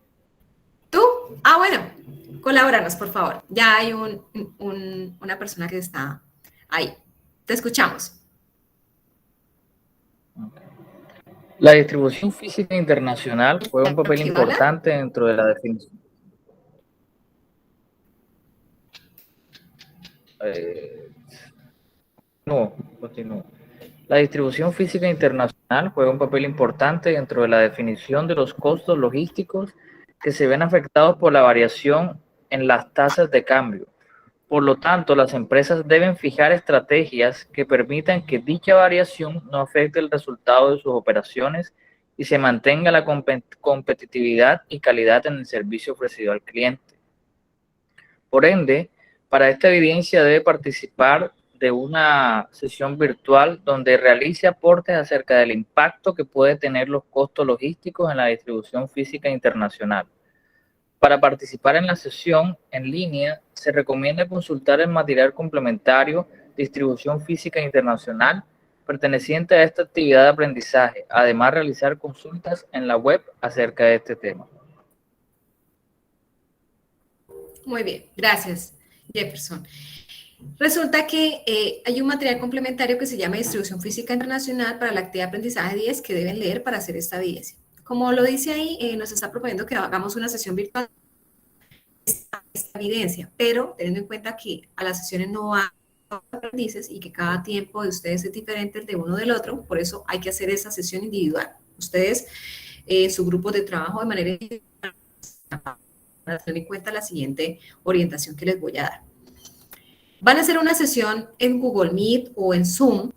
¿Tú? Ah, bueno, colabóranos, por favor. Ya hay una persona que está ahí. Te escuchamos. La distribución física internacional juega un papel importante dentro de la definición. No, continúo. La distribución física internacional juega un papel importante dentro de la definición de los costos logísticos que se ven afectados por la variación en las tasas de cambio. Por lo tanto, las empresas deben fijar estrategias que permitan que dicha variación no afecte el resultado de sus operaciones y se mantenga la competitividad y calidad en el servicio ofrecido al cliente. Por ende, para esta evidencia debe participar de una sesión virtual donde realice aportes acerca del impacto que puede tener los costos logísticos en la distribución física internacional. Para participar en la sesión en línea, se recomienda consultar el material complementario Distribución Física Internacional perteneciente a esta actividad de aprendizaje, además realizar consultas en la web acerca de este tema. Muy bien, gracias, Jefferson. Resulta que hay un material complementario que se llama Distribución Física Internacional para la actividad de aprendizaje 10 que deben leer para hacer esta evidencia. Como lo dice ahí, nos está proponiendo que hagamos una sesión virtual de esta evidencia, pero teniendo en cuenta que a las sesiones no hay aprendices y que cada tiempo de ustedes es diferente el de uno del otro, por eso hay que hacer esa sesión individual. Ustedes, su grupo de trabajo de manera individual, para tener en cuenta la siguiente orientación que les voy a dar. Van a hacer una sesión en Google Meet o en Zoom,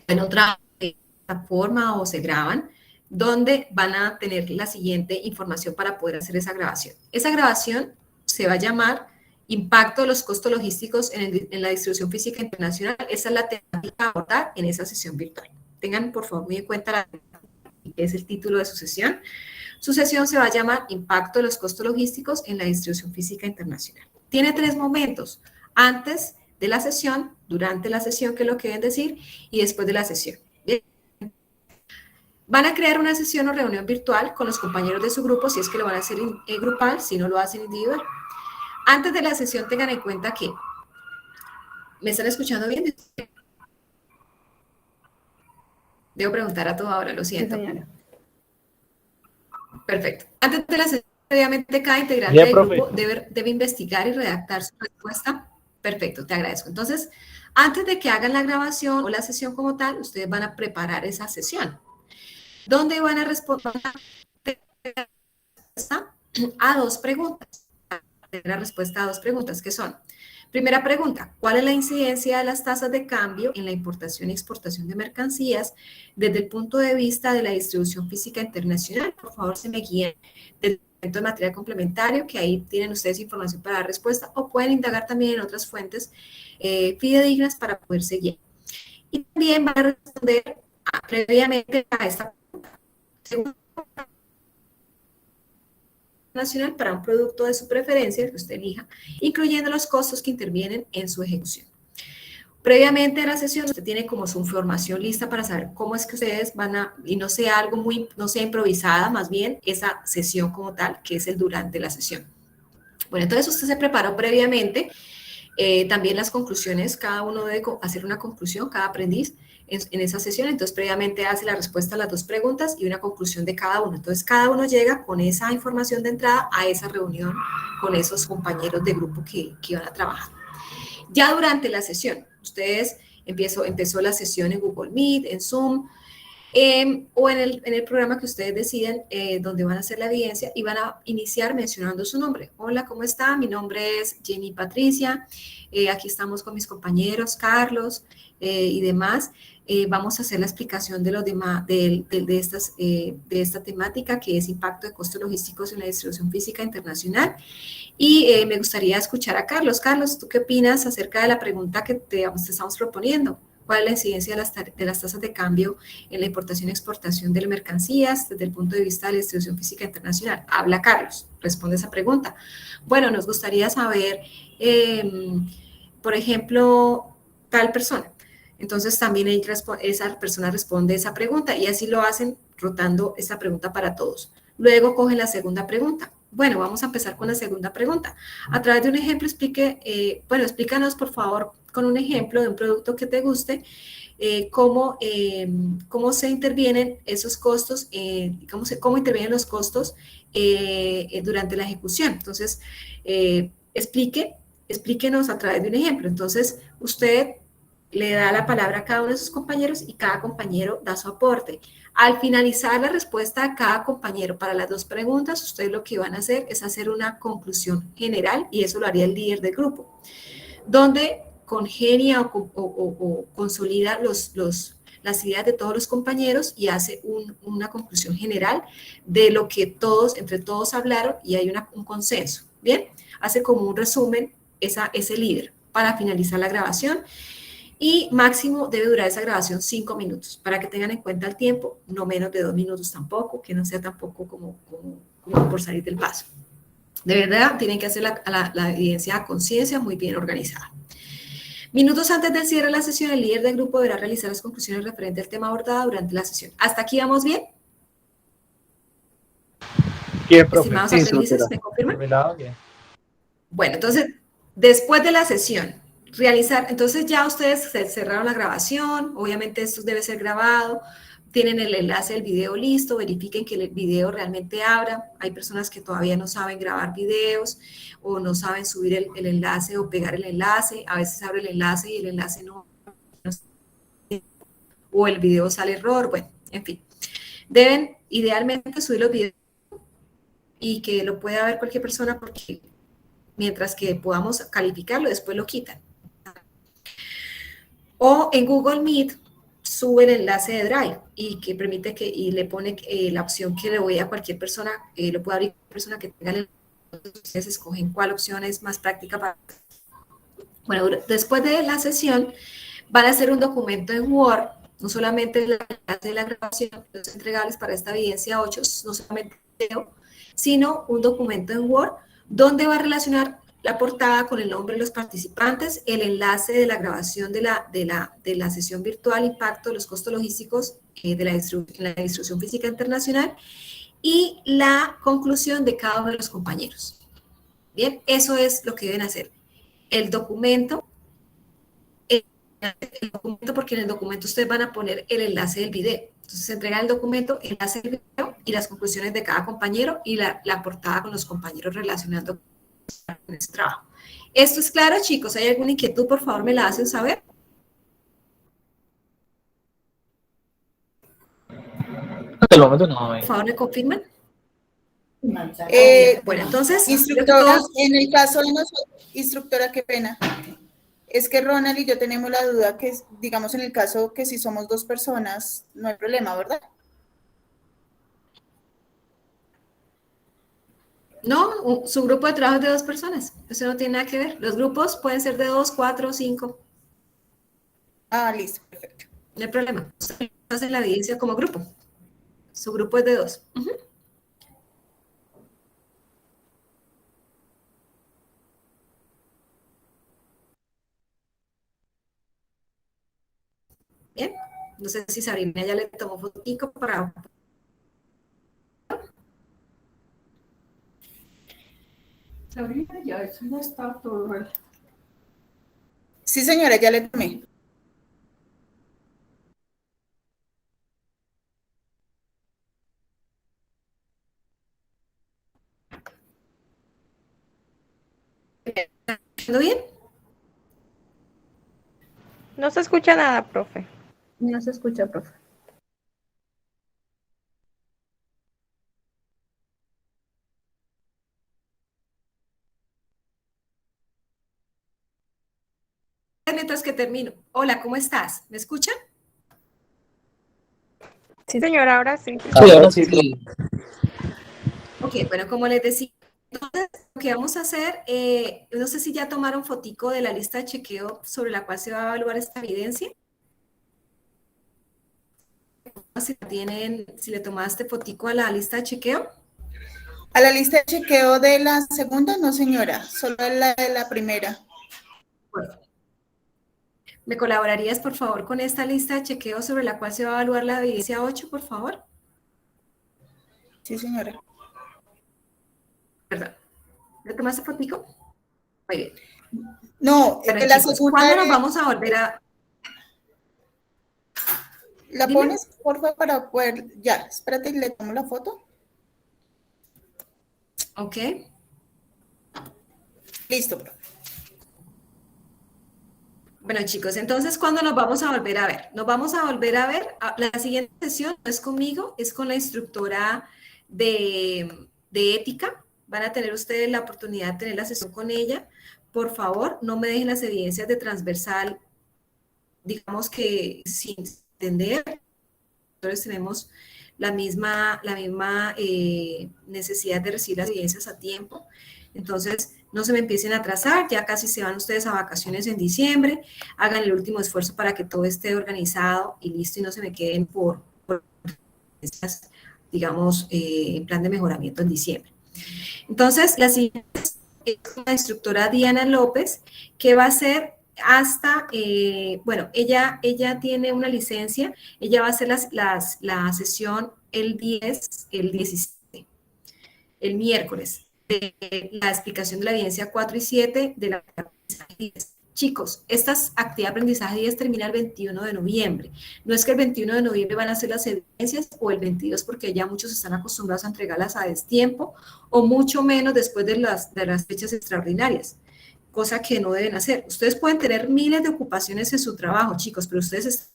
en otra plataforma o se graban, donde van a tener la siguiente información para poder hacer esa grabación. Esa grabación se va a llamar Impacto de los costos logísticos en la distribución física internacional. Esa es la temática a abordar en esa sesión virtual. Tengan, por favor, muy en cuenta la que es el título de su sesión. Su sesión se va a llamar Impacto de los costos logísticos en la distribución física internacional. Tiene 3 momentos: antes de la sesión, durante la sesión, que es lo que deben decir, y después de la sesión. Van a crear una sesión o reunión virtual con los compañeros de su grupo, si es que lo van a hacer grupal, si no lo hacen individual. Antes de la sesión tengan en cuenta que, ¿me están escuchando bien? Debo preguntar a toda hora, lo siento. Sí, señora. Perfecto. Antes de la sesión, previamente cada integrante del grupo debe investigar y redactar su respuesta. Perfecto, te agradezco. Entonces, antes de que hagan la grabación o la sesión como tal, ustedes van a preparar esa sesión, donde van a responder a 2 preguntas. La respuesta a 2 preguntas, que son, Primera pregunta, ¿cuál es la incidencia de las tasas de cambio en la importación y exportación de mercancías desde el punto de vista de la distribución física internacional? Por favor, se me guíen del documento de material complementario, que ahí tienen ustedes información para dar respuesta, o pueden indagar también en otras fuentes fidedignas para poder seguir. Y también van a responder previamente a esta pregunta nacional para un producto de su preferencia, el que usted elija, incluyendo los costos que intervienen en su ejecución. Previamente a la sesión, usted tiene como su información lista para saber cómo es que ustedes van a, y no sea algo no sea improvisada, más bien esa sesión como tal, que es el durante la sesión. Bueno, entonces usted se preparó previamente, también las conclusiones, cada uno debe hacer una conclusión, cada aprendiz, en esa sesión, entonces previamente hace la respuesta a las 2 preguntas y una conclusión de cada uno. Entonces cada uno llega con esa información de entrada a esa reunión con esos compañeros de grupo que van a trabajar. Ya durante la sesión, ustedes empezó la sesión en Google Meet, en Zoom, o en el programa que ustedes deciden donde van a hacer la evidencia y van a iniciar mencionando su nombre. Hola, ¿cómo está? Mi nombre es Jenny Patricia, aquí estamos con mis compañeros Carlos y demás. Vamos a hacer la explicación de los demás, de esta temática que es impacto de costos logísticos en la distribución física internacional. Y me gustaría escuchar a Carlos. Carlos, ¿tú qué opinas acerca de la pregunta que te estamos proponiendo? ¿Cuál es la incidencia de las tasas de cambio en la importación y exportación de mercancías desde el punto de vista de la distribución física internacional? Habla Carlos, responde esa pregunta. Bueno, nos gustaría saber, por ejemplo, tal persona. Entonces también esa persona responde esa pregunta y así lo hacen rotando esa pregunta para todos. Luego cogen la segunda pregunta. Bueno, vamos a empezar con la segunda pregunta. A través de un ejemplo, explícanos por favor con un ejemplo de un producto que te guste, cómo se intervienen esos costos, cómo intervienen los costos durante la ejecución. Entonces, explíquenos a través de un ejemplo. Entonces, usted le da la palabra a cada uno de sus compañeros y cada compañero da su aporte. Al finalizar la respuesta de cada compañero para las 2 preguntas, ustedes lo que van a hacer es hacer una conclusión general y eso lo haría el líder del grupo, donde congenia o consolida las ideas de todos los compañeros y hace una conclusión general de lo que entre todos hablaron y hay un consenso. Bien, hace como un resumen ese líder para finalizar la grabación. Y máximo debe durar esa grabación 5 minutos, para que tengan en cuenta el tiempo, no menos de 2 minutos tampoco, que no sea tampoco como por salir del paso. De verdad, tienen que hacer la evidencia a conciencia muy bien organizada. Minutos antes del cierre de la sesión, el líder del grupo deberá realizar las conclusiones referentes al tema abordado durante la sesión. ¿Hasta aquí vamos bien? Bien, profe. Estimados Sí, aprendices, ¿me confirman? Bien. Bueno, entonces, después de la sesión, entonces ya ustedes cerraron la grabación, obviamente esto debe ser grabado, tienen el enlace del video listo, verifiquen que el video realmente abra. Hay personas que todavía no saben grabar videos o no saben subir el enlace o pegar el enlace, a veces abre el enlace y el enlace no o el video sale error, bueno, en fin. Deben idealmente subir los videos y que lo pueda ver cualquier persona porque mientras que podamos calificarlo, después lo quitan. O en Google Meet sube el enlace de Drive y que permite y le pone la opción que le voy a cualquier persona, lo puede abrir cualquier persona que tenga el enlace. Ustedes escogen cuál opción es más práctica para. Bueno, después de la sesión van a hacer un documento en Word, no solamente el enlace de la grabación, los entregables para esta evidencia 8, no solamente el video, sino un documento en Word donde va a relacionar la portada con el nombre de los participantes, el enlace de la grabación de la sesión virtual, impacto de los costos logísticos en la distribución física internacional y la conclusión de cada uno de los compañeros. Bien, eso es lo que deben hacer. El documento, porque en el documento ustedes van a poner el enlace del video. Entonces se entrega el documento, el enlace del video y las conclusiones de cada compañero y la portada con los compañeros relacionando con ese trabajo. ¿Esto es claro, chicos? ¿Hay alguna inquietud? Por favor, me la hacen saber. Hasta el momento no. Por favor, ¿me confirman? Bueno, entonces... Instructora, en el caso de nosotros, instructora, qué pena. Es que Ronald y yo tenemos la duda que, digamos, en el caso que si somos 2 personas, no hay problema, ¿verdad? No, su grupo de trabajo es de 2 personas. Eso no tiene nada que ver. Los grupos pueden ser de 2, 4, 5. Ah, listo, perfecto. No hay problema. Ustedes hacen la evidencia como grupo. Su grupo es de 2. Bien. No sé si Sabrina ya le tomó fotico para... Sabrina, ya eso ya está todo. Sí, señora, ya le tomé. ¿Todo bien? No se escucha nada, profe. No se escucha, profe. Mientras que termino. Hola, ¿cómo estás? ¿Me escuchan? Sí, señora, ahora sí. Sí, ahora sí. Ok, bueno, como les decía, entonces, lo que vamos a hacer, no sé si ya tomaron fotico de la lista de chequeo sobre la cual se va a evaluar esta evidencia. Si tienen, si le tomaste fotico a la lista de chequeo. ¿A la lista de chequeo de la segunda? No, señora, solo la de la primera. Bueno, ¿me colaborarías, por favor, con esta lista de chequeo sobre la cual se va a evaluar la evidencia 8, por favor? Sí, señora. ¿Verdad? ¿Le tomaste fotico? Muy bien. No, Bueno, la chicos, segunda ¿cuándo nos vamos a volver a...? ¿La Dime. pones, por favor, para poder...? Ya, espérate, le tomo la foto. Ok. Listo, profe. Bueno, chicos, entonces, ¿cuándo nos vamos a volver a ver? Nos vamos a volver a ver, la siguiente sesión no es conmigo, es con la instructora de ética. Van a tener ustedes la oportunidad de tener la sesión con ella. Por favor, no me dejen las evidencias de transversal, digamos que sin entender. Nosotros tenemos la misma necesidad de recibir las evidencias a tiempo. Entonces, no se me empiecen a atrasar, ya casi se van ustedes a vacaciones en diciembre, hagan el último esfuerzo para que todo esté organizado y listo y no se me queden por digamos, en plan de mejoramiento en diciembre. Entonces, la siguiente es la instructora Diana López, que va a ser hasta, bueno, ella tiene una licencia, ella va a hacer la sesión el 10, el 17, el miércoles, de la explicación de la evidencia 4 y 7 de la aprendizaje 10. Chicos, esta actividad de aprendizaje 10 termina el 21 de noviembre. No es que el 21 de noviembre van a hacer las evidencias o el 22 porque ya muchos están acostumbrados a entregarlas a destiempo o mucho menos después de las fechas extraordinarias, cosa que no deben hacer. Ustedes pueden tener miles de ocupaciones en su trabajo, chicos, pero ustedes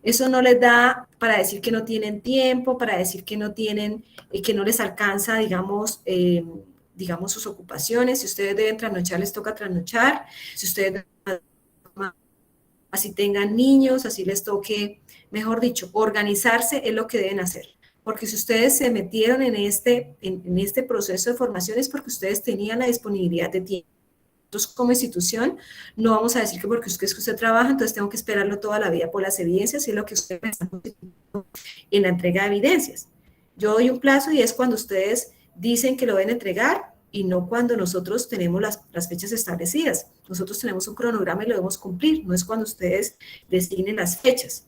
eso no les da para decir que no tienen tiempo, para decir que no tienen, que no les alcanza, digamos, digamos, sus ocupaciones. Si ustedes deben trasnochar, les toca trasnochar. Si ustedes así tengan niños, así les toque, mejor dicho, organizarse es lo que deben hacer. Porque si ustedes se metieron en este proceso de formación es porque ustedes tenían la disponibilidad de tiempo. Nosotros como institución no vamos a decir que porque usted trabaja, entonces tengo que esperarlo toda la vida por las evidencias, y es lo que ustedes están en la entrega de evidencias. Yo doy un plazo y es cuando ustedes dicen que lo deben entregar y no cuando nosotros tenemos las fechas establecidas. Nosotros tenemos un cronograma y lo debemos cumplir, no es cuando ustedes designen las fechas.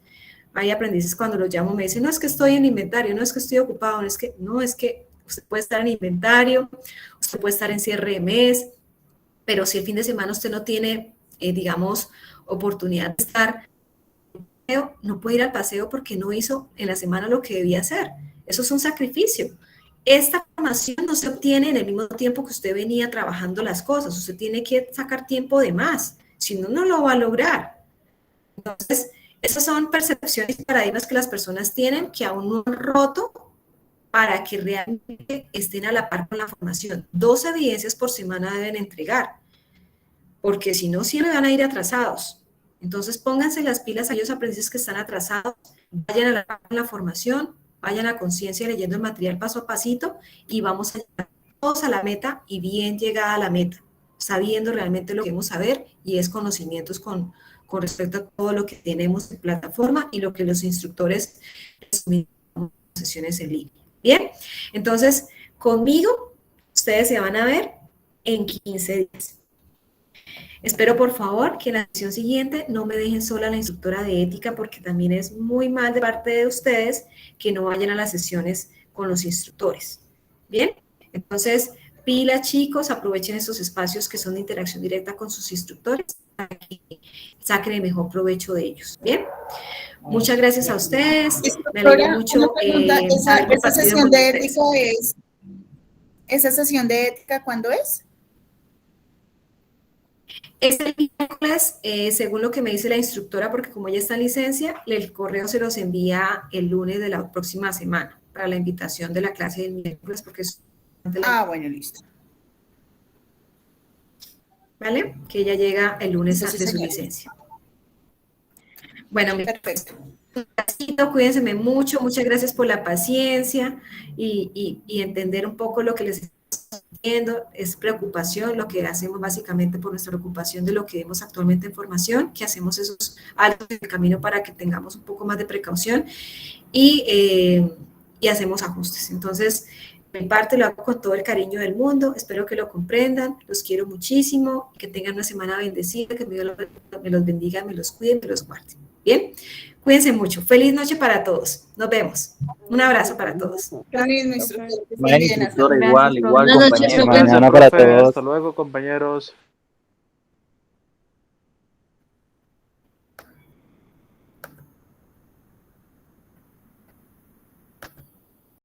Hay aprendices cuando los llamo me dicen, no es que estoy en inventario, no es que estoy ocupado, no es que usted puede estar en inventario, usted puede estar en cierre de mes, pero si el fin de semana usted no tiene, digamos, oportunidad de estar, no puede ir al paseo porque no hizo en la semana lo que debía hacer. Eso es un sacrificio. Esta formación no se obtiene en el mismo tiempo que usted venía trabajando las cosas. Usted tiene que sacar tiempo de más. Si no, no lo va a lograr. Entonces, esas son percepciones y paradigmas que las personas tienen que aún no han roto para que realmente estén a la par con la formación. 2 evidencias por semana deben entregar. porque si no, siempre van a ir atrasados. Entonces, pónganse las pilas a aquellos aprendices que están atrasados, vayan a la formación, vayan a conciencia leyendo el material paso a pasito y vamos a llegar todos a la meta y bien llegada a la meta, sabiendo realmente lo que queremos saber y es conocimientos con respecto a todo lo que tenemos en plataforma y lo que los instructores resumimos en sesiones en línea. Bien, entonces, conmigo, ustedes se van a ver en 15 días. Espero, por favor, que en la sesión siguiente no me dejen sola la instructora de ética, porque también es muy mal de parte de ustedes que no vayan a las sesiones con los instructores. ¿Bien? Entonces, pilas, chicos, aprovechen estos espacios que son de interacción directa con sus instructores para que saquen el mejor provecho de ellos. ¿Bien? Muchas gracias a ustedes. Me alegro mucho. Una pregunta, haber ¿esa compartido sesión con de ustedes. ética es? ¿Esa sesión de ética cuándo es? Es el miércoles, según lo que me dice la instructora, porque como ella está en licencia, el correo se los envía el lunes de la próxima semana para la invitación de la clase del miércoles, porque es... Bueno, listo. ¿Vale? Que ella llega el lunes Entonces, de su señora. licencia. Bueno, Perfecto. cuídense mucho, muchas gracias por la paciencia y entender un poco lo que les estoy diciendo. Es preocupación, lo que hacemos básicamente por nuestra preocupación de lo que vemos actualmente en formación, que hacemos esos altos en el camino para que tengamos un poco más de precaución y hacemos ajustes. Entonces, de mi parte lo hago con todo el cariño del mundo, espero que lo comprendan, los quiero muchísimo, que tengan una semana bendecida, que Dios me los bendiga, me los cuide, me los guarde. Bien, cuídense mucho. Feliz noche para todos. Nos vemos. Un abrazo para todos. Lo mismo, instructor. Bueno, instructora, igual, Gracias, igual, Buenas noches, compañero. profe. Gracias, Mañana para profe. todos. Hasta luego, compañeros.